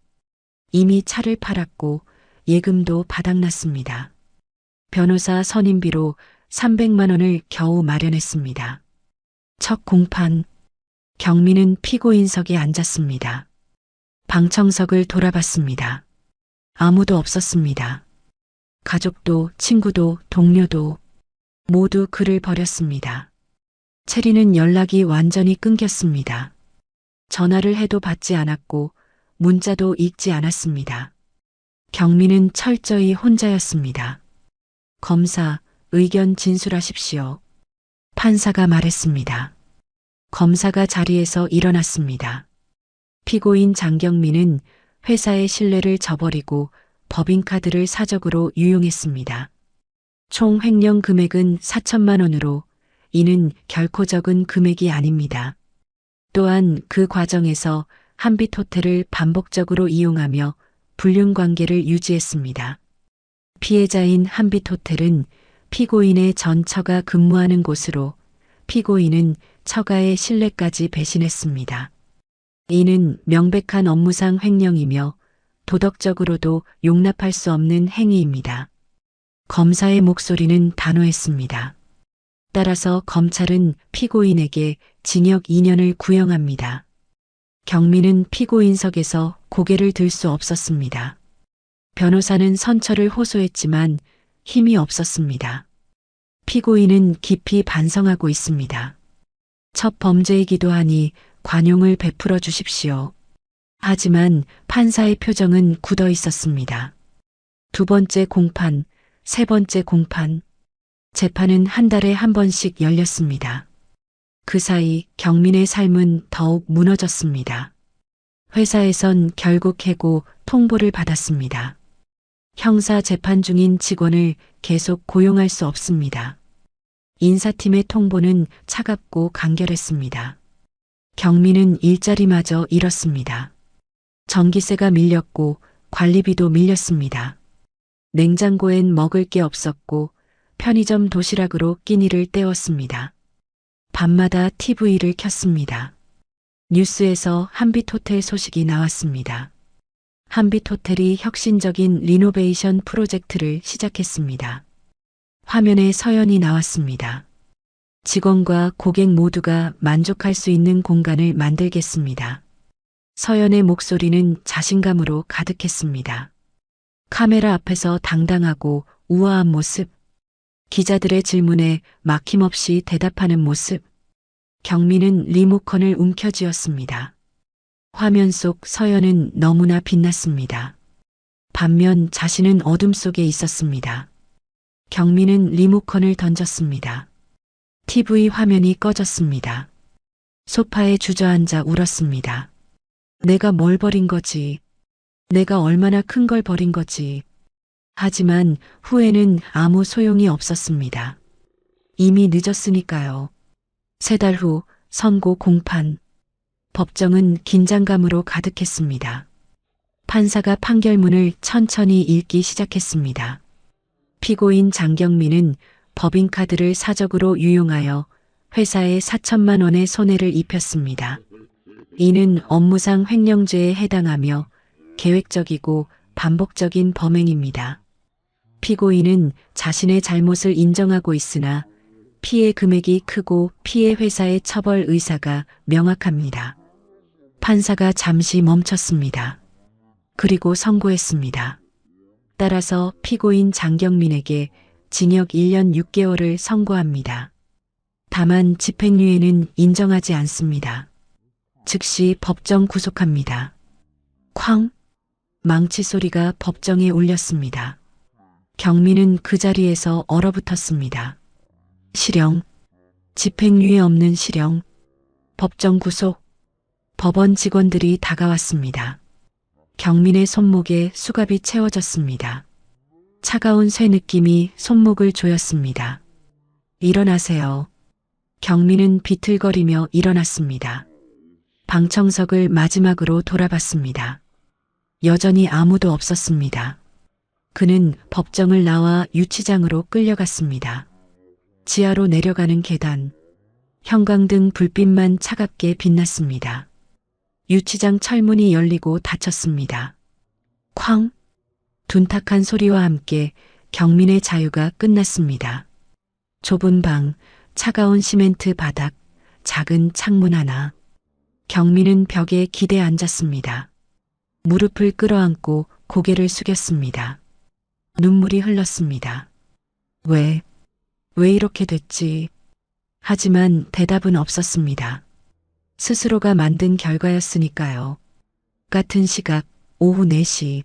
이미 차를 팔았고 예금도 바닥났습니다. 변호사 선임비로 300만 원을 겨우 마련했습니다. 첫 공판. 경민은 피고인석에 앉았습니다. 방청석을 돌아봤습니다. 아무도 없었습니다. 가족도 친구도 동료도 모두 그를 버렸습니다. 체리는 연락이 완전히 끊겼습니다. 전화를 해도 받지 않았고 문자도 읽지 않았습니다. 경민은 철저히 혼자였습니다. 검사, 의견 진술하십시오. 판사가 말했습니다. 검사가 자리에서 일어났습니다. 피고인 장경민은 회사의 신뢰를 저버리고 법인카드를 사적으로 유용했습니다. 총 횡령 금액은 4천만 원으로 이는 결코 적은 금액이 아닙니다. 또한 그 과정에서 한빛호텔을 반복적으로 이용하며 불륜 관계를 유지했습니다. 피해자인 한빛호텔은 피고인의 전 처가 근무하는 곳으로 피고인은 처가의 신뢰까지 배신했습니다. 이는 명백한 업무상 횡령이며 도덕적으로도 용납할 수 없는 행위입니다. 검사의 목소리는 단호했습니다. 따라서 검찰은 피고인에게 징역 2년을 구형합니다. 경민은 피고인석에서 고개를 들 수 없었습니다. 변호사는 선처를 호소했지만 힘이 없었습니다. 피고인은 깊이 반성하고 있습니다. 첫 범죄이기도 하니 관용을 베풀어 주십시오. 하지만 판사의 표정은 굳어 있었습니다. 2번째 공판, 3번째 공판. 재판은 한 달에 한 번씩 열렸습니다. 그 사이 경민의 삶은 더욱 무너졌습니다. 회사에선 결국 해고 통보를 받았습니다. 형사 재판 중인 직원을 계속 고용할 수 없습니다. 인사팀의 통보는 차갑고 간결했습니다. 경민은 일자리마저 잃었습니다. 전기세가 밀렸고 관리비도 밀렸습니다. 냉장고엔 먹을 게 없었고 편의점 도시락으로 끼니를 때웠습니다. 밤마다 TV를 켰습니다. 뉴스에서 한빛호텔 소식이 나왔습니다. 한빛호텔이 혁신적인 리노베이션 프로젝트를 시작했습니다. 화면에 서연이 나왔습니다. 직원과 고객 모두가 만족할 수 있는 공간을 만들겠습니다. 서연의 목소리는 자신감으로 가득했습니다. 카메라 앞에서 당당하고 우아한 모습, 기자들의 질문에 막힘없이 대답하는 모습, 경미는 리모컨을 움켜쥐었습니다. 화면 속 서연은 너무나 빛났습니다. 반면 자신은 어둠 속에 있었습니다. 경미는 리모컨을 던졌습니다. TV 화면이 꺼졌습니다. 소파에 주저앉아 울었습니다. 내가 뭘 버린 거지? 내가 얼마나 큰 걸 버린 거지? 하지만 후회는 아무 소용이 없었습니다. 이미 늦었으니까요. 3달 후 선고 공판. 법정은 긴장감으로 가득했습니다. 판사가 판결문을 천천히 읽기 시작했습니다. 피고인 장경민은 법인카드를 사적으로 유용하여 회사에 4천만 원의 손해를 입혔습니다. 이는 업무상 횡령죄에 해당하며 계획적이고 반복적인 범행입니다. 피고인은 자신의 잘못을 인정하고 있으나 피해 금액이 크고 피해 회사의 처벌 의사가 명확합니다. 판사가 잠시 멈췄습니다. 그리고 선고했습니다. 따라서 피고인 장경민에게 징역 1년 6개월을 선고합니다. 다만 집행유예는 인정하지 않습니다. 즉시 법정 구속합니다. 쾅! 망치 소리가 법정에 울렸습니다. 경민은 그 자리에서 얼어붙었습니다. 실형, 집행유예 없는 실형, 법정 구속, 법원 직원들이 다가왔습니다. 경민의 손목에 수갑이 채워졌습니다. 차가운 쇠 느낌이 손목을 조였습니다. 일어나세요. 경민은 비틀거리며 일어났습니다. 방청석을 마지막으로 돌아봤습니다. 여전히 아무도 없었습니다. 그는 법정을 나와 유치장으로 끌려갔습니다. 지하로 내려가는 계단, 형광등 불빛만 차갑게 빛났습니다. 유치장 철문이 열리고 닫혔습니다. 쾅! 둔탁한 소리와 함께 경민의 자유가 끝났습니다. 좁은 방, 차가운 시멘트 바닥, 작은 창문 하나. 경민은 벽에 기대 앉았습니다. 무릎을 끌어안고 고개를 숙였습니다. 눈물이 흘렀습니다. 왜 이렇게 됐지? 하지만 대답은 없었습니다. 스스로가 만든 결과였으니까요. 같은 시각 오후 4시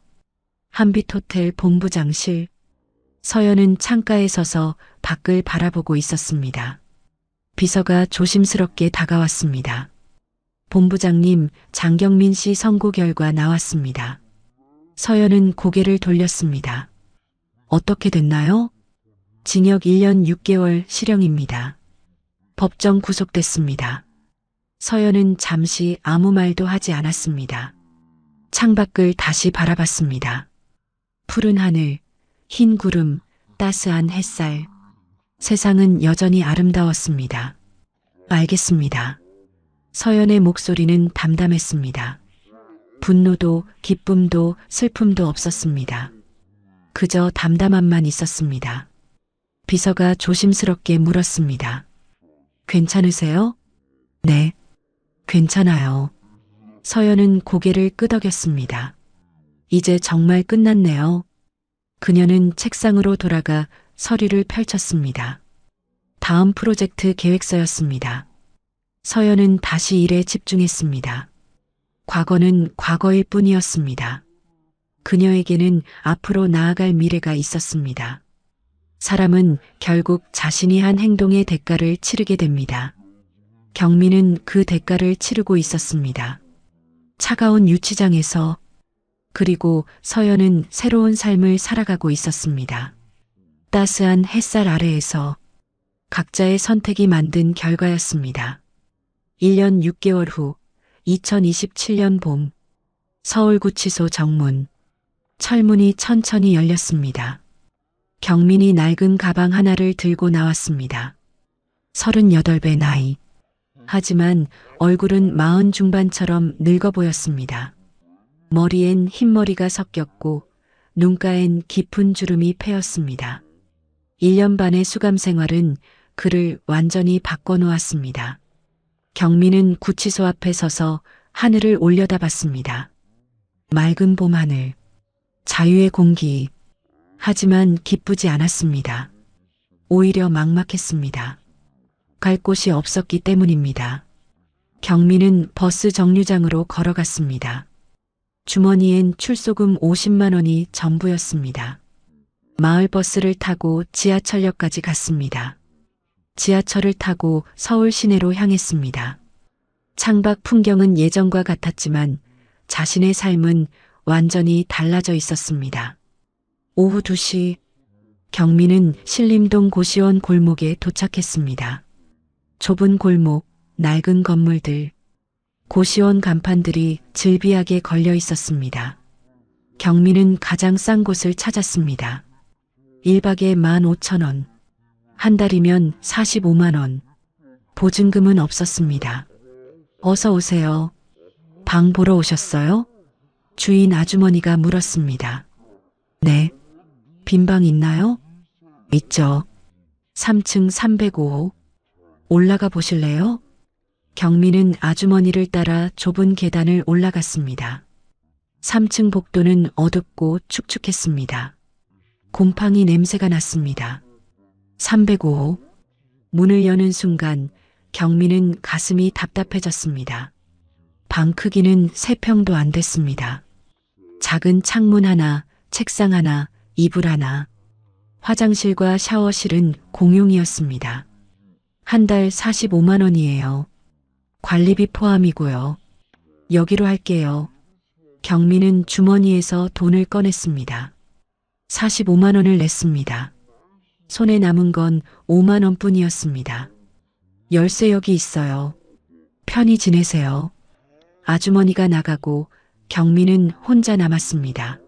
한빛호텔 본부장실. 서연은 창가에 서서 밖을 바라보고 있었습니다. 비서가 조심스럽게 다가왔습니다. 본부장님, 장경민 씨 선고 결과 나왔습니다. 서연은 고개를 돌렸습니다. 어떻게 됐나요? 징역 1년 6개월 실형입니다. 법정 구속됐습니다. 서연은 잠시 아무 말도 하지 않았습니다. 창밖을 다시 바라봤습니다. 푸른 하늘, 흰 구름, 따스한 햇살. 세상은 여전히 아름다웠습니다. 알겠습니다. 서연의 목소리는 담담했습니다. 분노도 기쁨도 슬픔도 없었습니다. 그저 담담함만 있었습니다. 비서가 조심스럽게 물었습니다. 괜찮으세요? 네, 괜찮아요. 서연은 고개를 끄덕였습니다. 이제 정말 끝났네요. 그녀는 책상으로 돌아가 서류를 펼쳤습니다. 다음 프로젝트 계획서였습니다. 서연은 다시 일에 집중했습니다. 과거는 과거일 뿐이었습니다. 그녀에게는 앞으로 나아갈 미래가 있었습니다. 사람은 결국 자신이 한 행동의 대가를 치르게 됩니다. 경민은 그 대가를 치르고 있었습니다. 차가운 유치장에서, 그리고 서연은 새로운 삶을 살아가고 있었습니다. 따스한 햇살 아래에서 각자의 선택이 만든 결과였습니다. 1년 6개월 후 2027년 봄 서울구치소 정문. 철문이 천천히 열렸습니다. 경민이 낡은 가방 하나를 들고 나왔습니다. 38배 나이. 하지만 얼굴은 40 중반처럼 늙어 보였습니다. 머리엔 흰머리가 섞였고 눈가엔 깊은 주름이 패였습니다. 1년 반의 수감 생활은 그를 완전히 바꿔놓았습니다. 경민은 구치소 앞에 서서 하늘을 올려다봤습니다. 맑은 봄 하늘, 자유의 공기. 하지만 기쁘지 않았습니다. 오히려 막막했습니다. 갈 곳이 없었기 때문입니다. 경민은 버스 정류장으로 걸어갔습니다. 주머니엔 출소금 50만 원이 전부였습니다. 마을버스를 타고 지하철역까지 갔습니다. 지하철을 타고 서울 시내로 향했습니다. 창밖 풍경은 예전과 같았지만 자신의 삶은 완전히 달라져 있었습니다. 오후 2시, 경민은 신림동 고시원 골목에 도착했습니다. 좁은 골목, 낡은 건물들, 고시원 간판들이 즐비하게 걸려 있었습니다. 경민은 가장 싼 곳을 찾았습니다. 1박에 15,000원, 한 달이면 45만 원. 보증금은 없었습니다. 어서 오세요. 방 보러 오셨어요? 주인 아주머니가 물었습니다. 네. 빈 방 있나요? 있죠. 3층 305호. 올라가 보실래요? 경민은 아주머니를 따라 좁은 계단을 올라갔습니다. 3층 복도는 어둡고 축축했습니다. 곰팡이 냄새가 났습니다. 305호. 문을 여는 순간 경민은 가슴이 답답해졌습니다. 방 크기는 3평도 안 됐습니다. 작은 창문 하나, 책상 하나, 이불 하나. 화장실과 샤워실은 공용이었습니다. 한 달 45만 원이에요. 관리비 포함이고요. 여기로 할게요. 경민은 주머니에서 돈을 꺼냈습니다. 45만 원을 냈습니다. 손에 남은 건 5만 원뿐이었습니다. 열쇠 여기 있어요. 편히 지내세요. 아주머니가 나가고 경민은 혼자 남았습니다.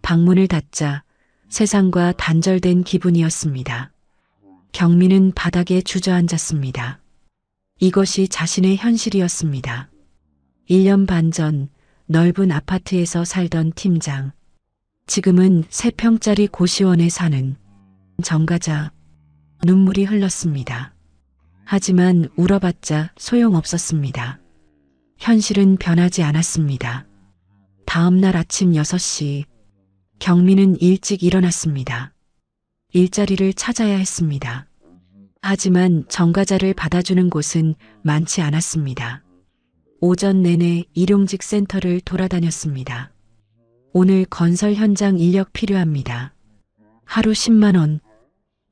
방문을 닫자 세상과 단절된 기분이었습니다. 경민은 바닥에 주저앉았습니다. 이것이 자신의 현실이었습니다. 1년 반 전 넓은 아파트에서 살던 팀장. 지금은 3평짜리 고시원에 사는 정가자. 눈물이 흘렀습니다. 하지만 울어봤자 소용없었습니다. 현실은 변하지 않았습니다. 다음 날 아침 6시, 경민은 일찍 일어났습니다. 일자리를 찾아야 했습니다. 하지만 정가자를 받아주는 곳은 많지 않았습니다. 오전 내내 일용직 센터를 돌아다녔습니다. 오늘 건설 현장 인력 필요합니다. 하루 10만 원.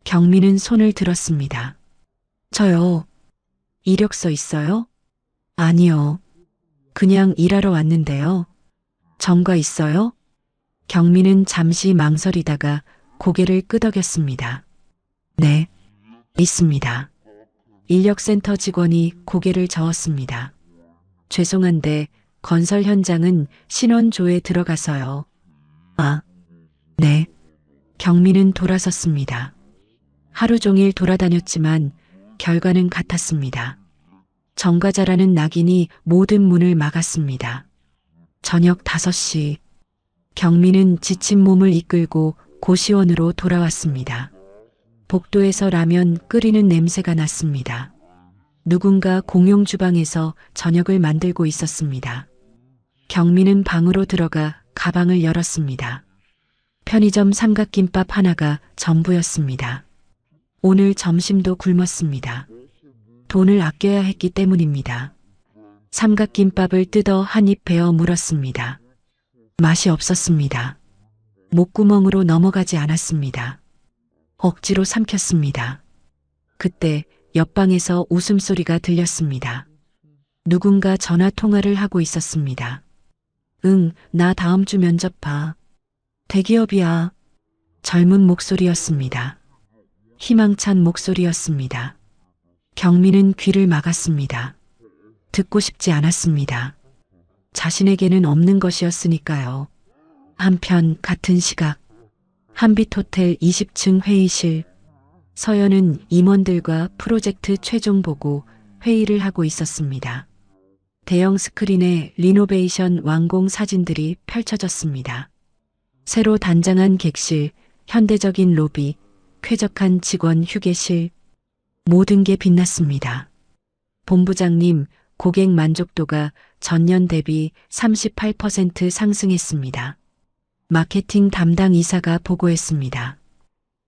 경민은 손을 들었습니다. 저요. 이력서 있어요? 아니요. 그냥 일하러 왔는데요. 정가 있어요? 경민은 잠시 망설이다가 고개를 끄덕였습니다. 네, 있습니다. 인력센터 직원이 고개를 저었습니다. 죄송한데 건설 현장은 신원조에 들어가서요. 아, 네. 경민은 돌아섰습니다. 하루 종일 돌아다녔지만 결과는 같았습니다. 정가자라는 낙인이 모든 문을 막았습니다. 저녁 5시, 경민은 지친 몸을 이끌고 고시원으로 돌아왔습니다. 복도에서 라면 끓이는 냄새가 났습니다. 누군가 공용 주방에서 저녁을 만들고 있었습니다. 경민은 방으로 들어가 가방을 열었습니다. 편의점 삼각김밥 하나가 전부였습니다. 오늘 점심도 굶었습니다. 돈을 아껴야 했기 때문입니다. 삼각김밥을 뜯어 한 입 베어 물었습니다. 맛이 없었습니다. 목구멍으로 넘어가지 않았습니다. 억지로 삼켰습니다. 그때 옆방에서 웃음소리가 들렸습니다. 누군가 전화 통화를 하고 있었습니다. 응, 나 다음 주 면접 봐. 대기업이야. 젊은 목소리였습니다. 희망찬 목소리였습니다. 경민은 귀를 막았습니다. 듣고 싶지 않았습니다. 자신에게는 없는 것이었으니까요. 한편 같은 시각 한빛호텔 20층 회의실. 서연은 임원들과 프로젝트 최종 보고 회의를 하고 있었습니다. 대형 스크린에 리노베이션 완공 사진들이 펼쳐졌습니다. 새로 단장한 객실, 현대적인 로비, 쾌적한 직원 휴게실, 모든 게 빛났습니다. 본부장님, 고객 만족도가 전년 대비 38% 상승했습니다. 마케팅 담당 이사가 보고했습니다.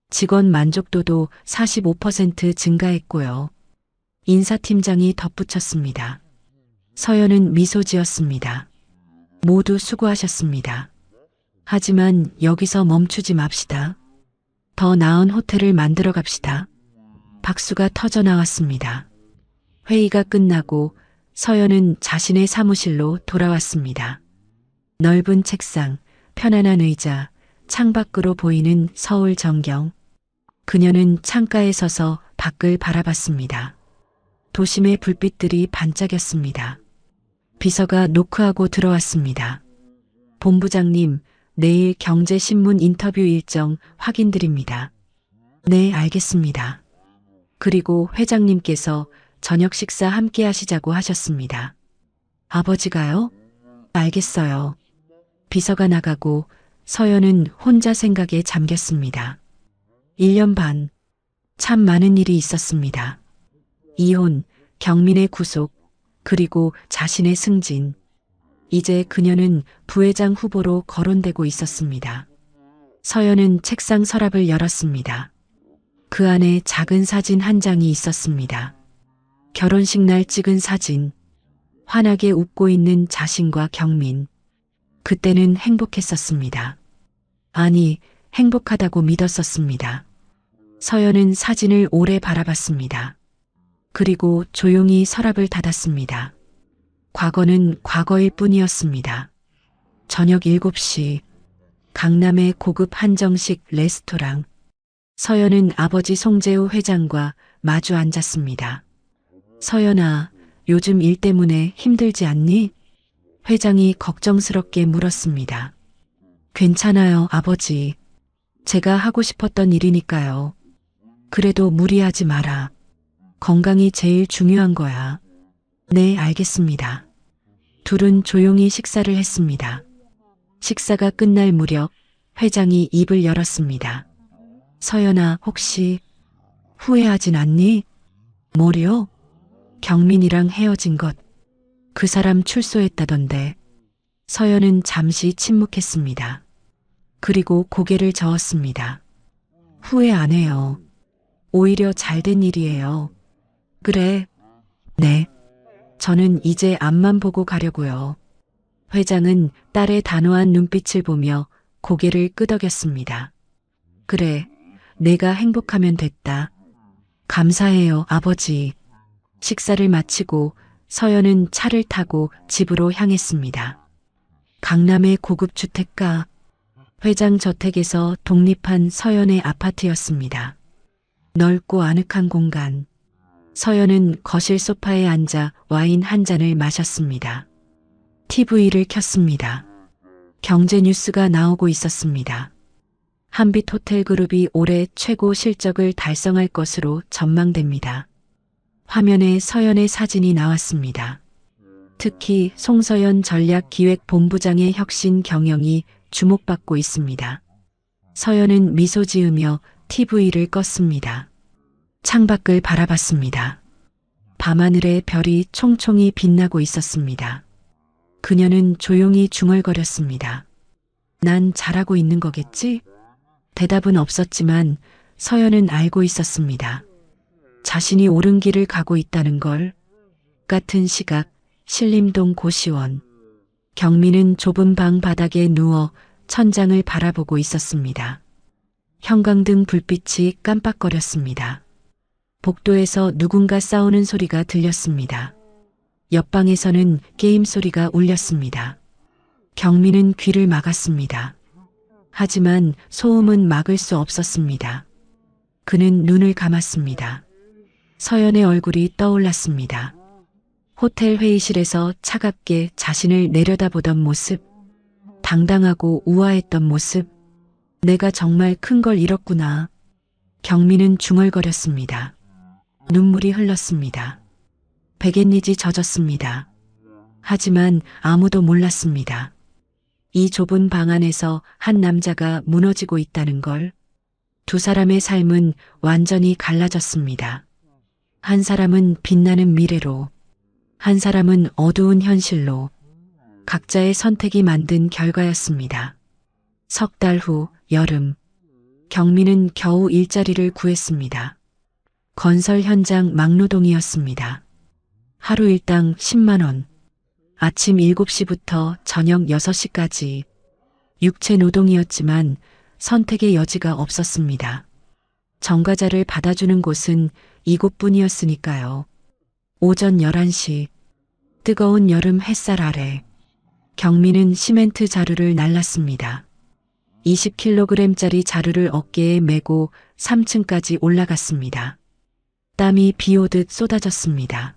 직원 만족도도 45% 증가했고요. 인사팀장이 덧붙였습니다. 서연은 미소 지었습니다. 모두 수고하셨습니다. 하지만 여기서 멈추지 맙시다. 더 나은 호텔을 만들어 갑시다. 박수가 터져 나왔습니다. 회의가 끝나고 서연은 자신의 사무실로 돌아왔습니다. 넓은 책상, 편안한 의자, 창밖으로 보이는 서울 전경. 그녀는 창가에 서서 밖을 바라봤습니다. 도심의 불빛들이 반짝였습니다. 비서가 노크하고 들어왔습니다. 본부장님, 내일 경제신문 인터뷰 일정 확인드립니다. 네, 알겠습니다. 그리고 회장님께서 저녁 식사 함께 하시자고 하셨습니다. 아버지가요? 알겠어요. 비서가 나가고 서연은 혼자 생각에 잠겼습니다. 1년 반. 참 많은 일이 있었습니다. 이혼, 경민의 구속, 그리고 자신의 승진. 이제 그녀는 부회장 후보로 거론되고 있었습니다. 서연은 책상 서랍을 열었습니다. 그 안에 작은 사진 한 장이 있었습니다. 결혼식 날 찍은 사진. 환하게 웃고 있는 자신과 경민. 그때는 행복했었습니다. 아니, 행복하다고 믿었었습니다. 서연은 사진을 오래 바라봤습니다. 그리고 조용히 서랍을 닫았습니다. 과거는 과거일 뿐이었습니다. 저녁 7시, 강남의 고급 한정식 레스토랑. 서연은 아버지 송재우 회장과 마주 앉았습니다. 서연아, 요즘 일 때문에 힘들지 않니? 회장이 걱정스럽게 물었습니다. 괜찮아요, 아버지. 제가 하고 싶었던 일이니까요. 그래도 무리하지 마라. 건강이 제일 중요한 거야. 네, 알겠습니다. 둘은 조용히 식사를 했습니다. 식사가 끝날 무렵 회장이 입을 열었습니다. 서연아, 혹시 후회하진 않니? 뭐요? 경민이랑 헤어진 것. 그 사람 출소했다던데. 서연은 잠시 침묵했습니다. 그리고 고개를 저었습니다. 후회 안 해요. 오히려 잘된 일이에요. 그래. 네. 저는 이제 앞만 보고 가려고요. 회장은 딸의 단호한 눈빛을 보며 고개를 끄덕였습니다. 그래. 내가 행복하면 됐다. 감사해요, 아버지. 식사를 마치고 서연은 차를 타고 집으로 향했습니다. 강남의 고급 주택가. 회장 저택에서 독립한 서연의 아파트였습니다. 넓고 아늑한 공간. 서연은 거실 소파에 앉아 와인 한 잔을 마셨습니다. TV를 켰습니다. 경제 뉴스가 나오고 있었습니다. 한빛호텔그룹이 올해 최고 실적을 달성할 것으로 전망됩니다. 화면에 서연의 사진이 나왔습니다. 특히 송서연 전략기획본부장의 혁신 경영이 주목받고 있습니다. 서연은 미소 지으며 TV를 껐습니다. 창밖을 바라봤습니다. 밤하늘에 별이 총총히 빛나고 있었습니다. 그녀는 조용히 중얼거렸습니다. 난 잘하고 있는 거겠지? 대답은 없었지만 서연은 알고 있었습니다. 자신이 옳은 길을 가고 있다는 걸. 같은 시각 신림동 고시원. 경민은 좁은 방 바닥에 누워 천장을 바라보고 있었습니다. 형광등 불빛이 깜빡거렸습니다. 복도에서 누군가 싸우는 소리가 들렸습니다. 옆방에서는 게임 소리가 울렸습니다. 경민은 귀를 막았습니다. 하지만 소음은 막을 수 없었습니다. 그는 눈을 감았습니다. 서연의 얼굴이 떠올랐습니다. 호텔 회의실에서 차갑게 자신을 내려다보던 모습. 당당하고 우아했던 모습. 내가 정말 큰 걸 잃었구나. 경미는 중얼거렸습니다. 눈물이 흘렀습니다. 백엔니지 젖었습니다. 하지만 아무도 몰랐습니다. 이 좁은 방 안에서 한 남자가 무너지고 있다는 걸. 두 사람의 삶은 완전히 갈라졌습니다. 한 사람은 빛나는 미래로, 한 사람은 어두운 현실로. 각자의 선택이 만든 결과였습니다. 석 달 후 여름, 경미는 겨우 일자리를 구했습니다. 건설 현장 막노동이었습니다. 하루 일당 10만 원, 아침 7시부터 저녁 6시까지. 육체 노동이었지만 선택의 여지가 없었습니다. 정과자를 받아주는 곳은 이곳뿐이었으니까요. 오전 11시, 뜨거운 여름 햇살 아래 경미는 시멘트 자루를 날랐습니다. 20kg짜리 자루를 어깨에 메고 3층까지 올라갔습니다. 땀이 비 오듯 쏟아졌습니다.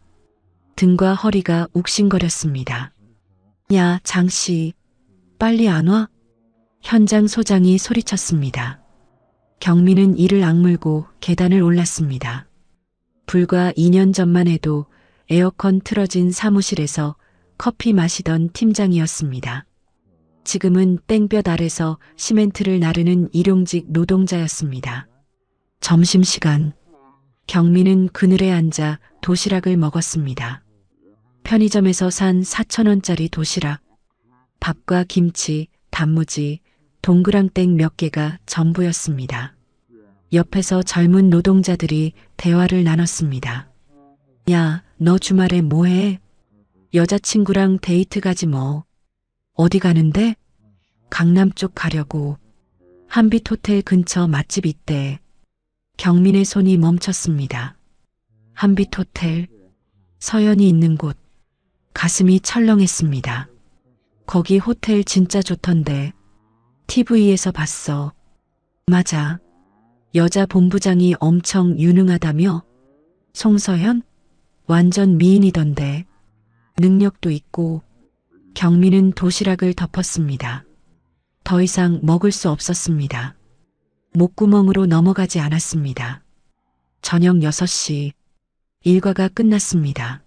등과 허리가 욱신거렸습니다. 야, 장씨, 빨리 안 와? 현장 소장이 소리쳤습니다. 경미는 이를 악물고 계단을 올랐습니다. 불과 2년 전만 해도 에어컨 틀어진 사무실에서 커피 마시던 팀장이었습니다. 지금은 땡볕 아래서 시멘트를 나르는 일용직 노동자였습니다. 점심시간, 경미는 그늘에 앉아 도시락을 먹었습니다. 편의점에서 산 4,000원짜리 도시락, 밥과 김치, 단무지, 동그랑땡 몇 개가 전부였습니다. 옆에서 젊은 노동자들이 대화를 나눴습니다. 야, 너 주말에 뭐해? 여자친구랑 데이트 가지 뭐. 어디 가는데? 강남 쪽 가려고. 한빛 호텔 근처 맛집 있대. 경민의 손이 멈췄습니다. 한빛 호텔, 서연이 있는 곳. 가슴이 철렁했습니다. 거기 호텔 진짜 좋던데. TV에서 봤어. 맞아. 여자 본부장이 엄청 유능하다며? 송서연? 완전 미인이던데. 능력도 있고. 경미는 도시락을 덮었습니다. 더 이상 먹을 수 없었습니다. 목구멍으로 넘어가지 않았습니다. 저녁 6시, 일과가 끝났습니다.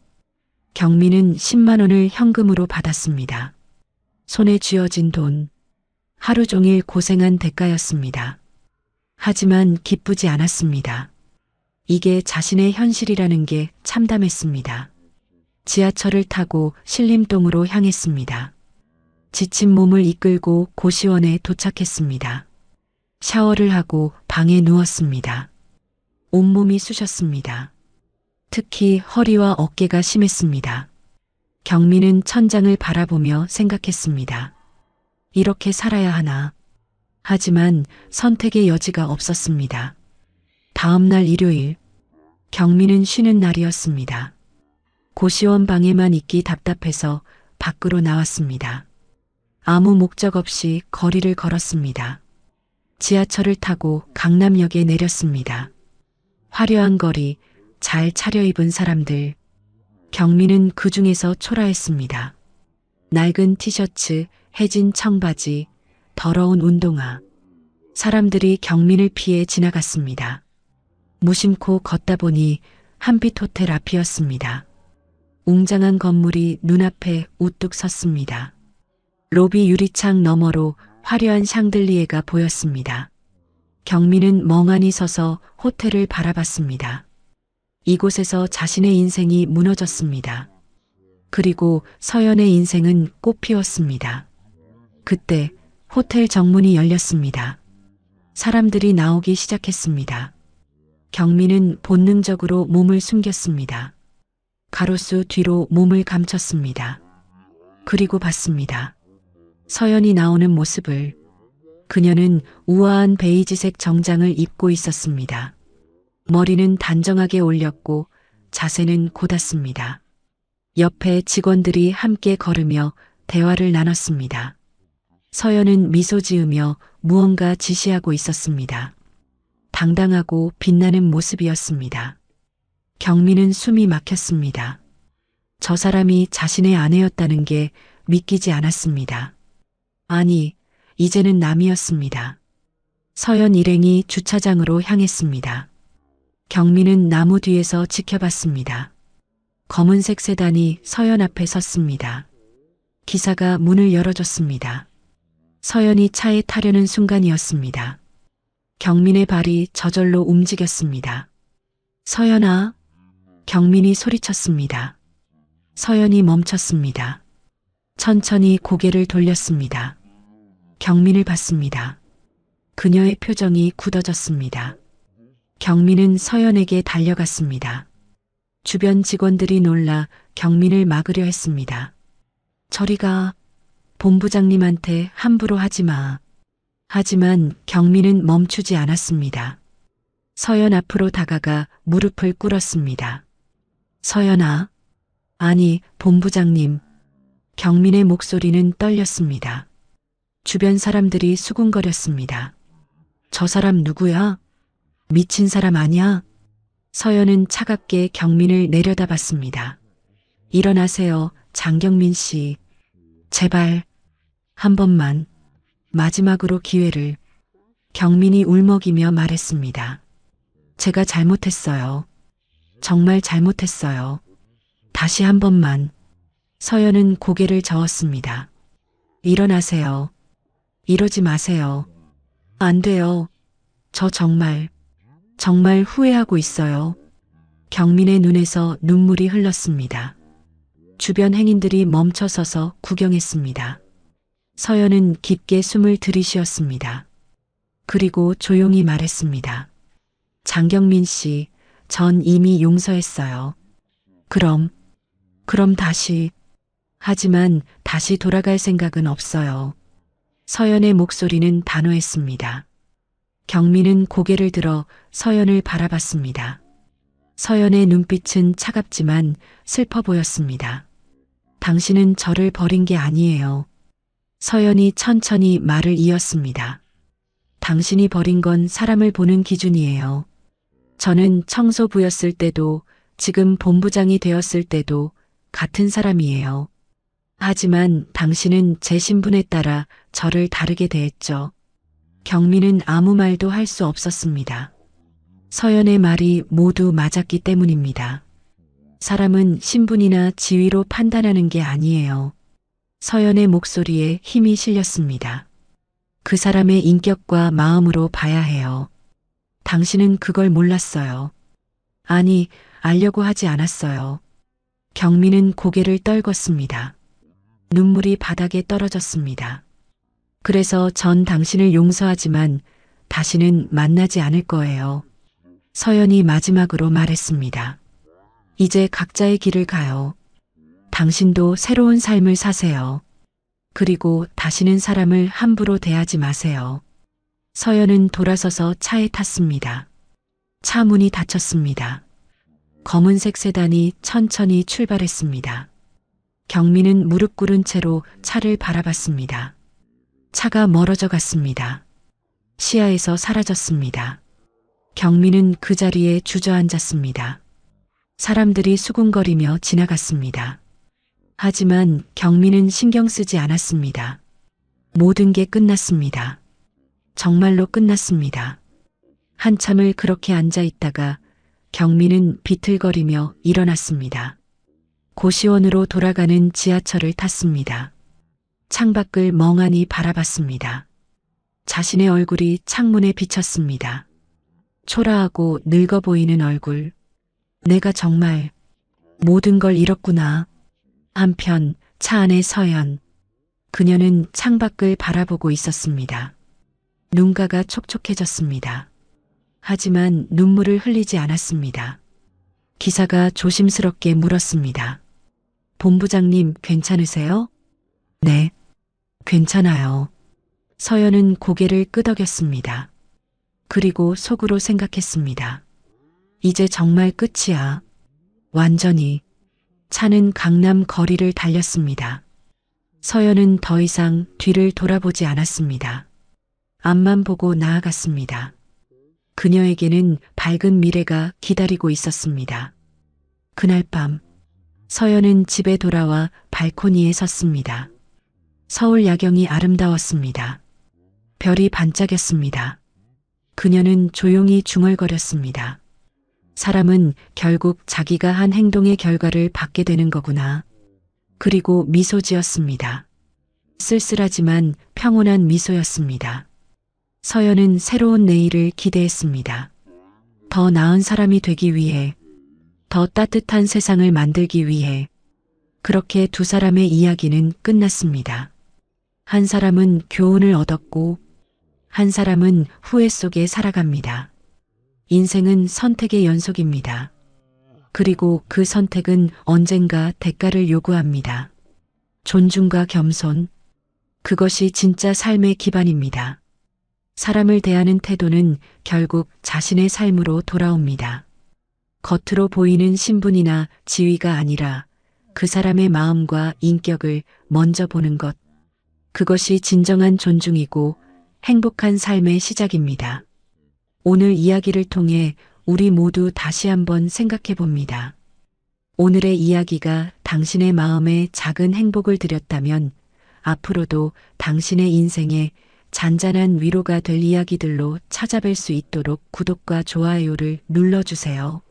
경미는 10만 원을 현금으로 받았습니다. 손에 쥐어진 돈, 하루 종일 고생한 대가였습니다. 하지만 기쁘지 않았습니다. 이게 자신의 현실이라는 게 참담했습니다. 지하철을 타고 신림동으로 향했습니다. 지친 몸을 이끌고 고시원에 도착했습니다. 샤워를 하고 방에 누웠습니다. 온몸이 쑤셨습니다. 특히 허리와 어깨가 심했습니다. 경미는 천장을 바라보며 생각했습니다. 이렇게 살아야 하나. 하지만 선택의 여지가 없었습니다. 다음 날 일요일, 경미는 쉬는 날이었습니다. 고시원 방에만 있기 답답해서 밖으로 나왔습니다. 아무 목적 없이 거리를 걸었습니다. 지하철을 타고 강남역에 내렸습니다. 화려한 거리, 잘 차려입은 사람들. 경미는 그 중에서 초라했습니다. 낡은 티셔츠, 해진 청바지, 더러운 운동화. 사람들이 경민을 피해 지나갔습니다. 무심코 걷다 보니 한빛 호텔 앞이었습니다. 웅장한 건물이 눈앞에 우뚝 섰습니다. 로비 유리창 너머로 화려한 샹들리에가 보였습니다. 경민은 멍하니 서서 호텔을 바라봤습니다. 이곳에서 자신의 인생이 무너졌습니다. 그리고 서연의 인생은 꽃 피웠습니다. 그때 호텔 정문이 열렸습니다. 사람들이 나오기 시작했습니다. 경민은 본능적으로 몸을 숨겼습니다. 가로수 뒤로 몸을 감췄습니다. 그리고 봤습니다. 서연이 나오는 모습을. 그녀는 우아한 베이지색 정장을 입고 있었습니다. 머리는 단정하게 올렸고 자세는 곧았습니다. 옆에 직원들이 함께 걸으며 대화를 나눴습니다. 서연은 미소 지으며 무언가 지시하고 있었습니다. 당당하고 빛나는 모습이었습니다. 경미는 숨이 막혔습니다. 저 사람이 자신의 아내였다는 게 믿기지 않았습니다. 아니, 이제는 남이었습니다. 서연 일행이 주차장으로 향했습니다. 경민은 나무 뒤에서 지켜봤습니다. 검은색 세단이 서연 앞에 섰습니다. 기사가 문을 열어줬습니다. 서연이 차에 타려는 순간이었습니다. 경민의 발이 저절로 움직였습니다. 서연아, 경민이 소리쳤습니다. 서연이 멈췄습니다. 천천히 고개를 돌렸습니다. 경민을 봤습니다. 그녀의 표정이 굳어졌습니다. 경민은 서연에게 달려갔습니다. 주변 직원들이 놀라 경민을 막으려 했습니다. 저리 가. 본부장님한테 함부로 하지 마. 하지만 경민은 멈추지 않았습니다. 서연 앞으로 다가가 무릎을 꿇었습니다. 서연아. 아니, 본부장님. 경민의 목소리는 떨렸습니다. 주변 사람들이 수군거렸습니다. 저 사람 누구야? 미친 사람 아니야? 서연은 차갑게 경민을 내려다봤습니다. 일어나세요, 장경민 씨. 제발, 한 번만, 마지막으로 기회를. 경민이 울먹이며 말했습니다. 제가 잘못했어요. 정말 잘못했어요. 다시 한 번만. 서연은 고개를 저었습니다. 일어나세요. 이러지 마세요. 안 돼요. 저 정말 후회하고 있어요. 경민의 눈에서 눈물이 흘렀습니다. 주변 행인들이 멈춰서서 구경했습니다. 서연은 깊게 숨을 들이쉬었습니다. 그리고 조용히 말했습니다. 장경민 씨, 전 이미 용서했어요. 그럼 다시. 하지만 다시 돌아갈 생각은 없어요. 서연의 목소리는 단호했습니다. 경민은 고개를 들어 서연을 바라봤습니다. 서연의 눈빛은 차갑지만 슬퍼 보였습니다. 당신은 저를 버린 게 아니에요. 서연이 천천히 말을 이었습니다. 당신이 버린 건 사람을 보는 기준이에요. 저는 청소부였을 때도 지금 본부장이 되었을 때도 같은 사람이에요. 하지만 당신은 제 신분에 따라 저를 다르게 대했죠. 경민은 아무 말도 할 수 없었습니다. 서연의 말이 모두 맞았기 때문입니다. 사람은 신분이나 지위로 판단하는 게 아니에요. 서연의 목소리에 힘이 실렸습니다. 그 사람의 인격과 마음으로 봐야 해요. 당신은 그걸 몰랐어요. 아니, 알려고 하지 않았어요. 경민은 고개를 떨궜습니다. 눈물이 바닥에 떨어졌습니다. 그래서 전 당신을 용서하지만 다시는 만나지 않을 거예요. 서연이 마지막으로 말했습니다. 이제 각자의 길을 가요. 당신도 새로운 삶을 사세요. 그리고 다시는 사람을 함부로 대하지 마세요. 서연은 돌아서서 차에 탔습니다. 차 문이 닫혔습니다. 검은색 세단이 천천히 출발했습니다. 경민은 무릎 꿇은 채로 차를 바라봤습니다. 차가 멀어져 갔습니다. 시야에서 사라졌습니다. 경민은 그 자리에 주저앉았습니다. 사람들이 수군거리며 지나갔습니다. 하지만 경민은 신경 쓰지 않았습니다. 모든 게 끝났습니다. 정말로 끝났습니다. 한참을 그렇게 앉아 있다가 경민은 비틀거리며 일어났습니다. 고시원으로 돌아가는 지하철을 탔습니다. 창밖을 멍하니 바라봤습니다. 자신의 얼굴이 창문에 비쳤습니다. 초라하고 늙어 보이는 얼굴. 내가 정말 모든 걸 잃었구나. 한편 차 안의 서연. 그녀는 창밖을 바라보고 있었습니다. 눈가가 촉촉해졌습니다. 하지만 눈물을 흘리지 않았습니다. 기사가 조심스럽게 물었습니다. 본부장님 괜찮으세요? 네, 괜찮아요. 서연은 고개를 끄덕였습니다. 그리고 속으로 생각했습니다. 이제 정말 끝이야. 완전히. 차는 강남 거리를 달렸습니다. 서연은 더 이상 뒤를 돌아보지 않았습니다. 앞만 보고 나아갔습니다. 그녀에게는 밝은 미래가 기다리고 있었습니다. 그날 밤, 서연은 집에 돌아와 발코니에 섰습니다. 서울 야경이 아름다웠습니다. 별이 반짝였습니다. 그녀는 조용히 중얼거렸습니다. 사람은 결국 자기가 한 행동의 결과를 받게 되는 거구나. 그리고 미소 지었습니다. 쓸쓸하지만 평온한 미소였습니다. 서연은 새로운 내일을 기대했습니다. 더 나은 사람이 되기 위해, 더 따뜻한 세상을 만들기 위해. 그렇게 두 사람의 이야기는 끝났습니다. 한 사람은 교훈을 얻었고, 한 사람은 후회 속에 살아갑니다. 인생은 선택의 연속입니다. 그리고 그 선택은 언젠가 대가를 요구합니다. 존중과 겸손. 그것이 진짜 삶의 기반입니다. 사람을 대하는 태도는 결국 자신의 삶으로 돌아옵니다. 겉으로 보이는 신분이나 지위가 아니라 그 사람의 마음과 인격을 먼저 보는 것. 그것이 진정한 존중이고 행복한 삶의 시작입니다. 오늘 이야기를 통해 우리 모두 다시 한번 생각해 봅니다. 오늘의 이야기가 당신의 마음에 작은 행복을 드렸다면 앞으로도 당신의 인생에 잔잔한 위로가 될 이야기들로 찾아뵐 수 있도록 구독과 좋아요를 눌러주세요.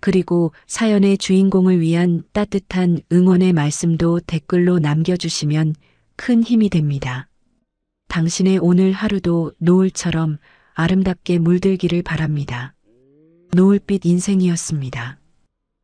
그리고 사연의 주인공을 위한 따뜻한 응원의 말씀도 댓글로 남겨주시면 큰 힘이 됩니다. 당신의 오늘 하루도 노을처럼 아름답게 물들기를 바랍니다. 노을빛 인생이었습니다.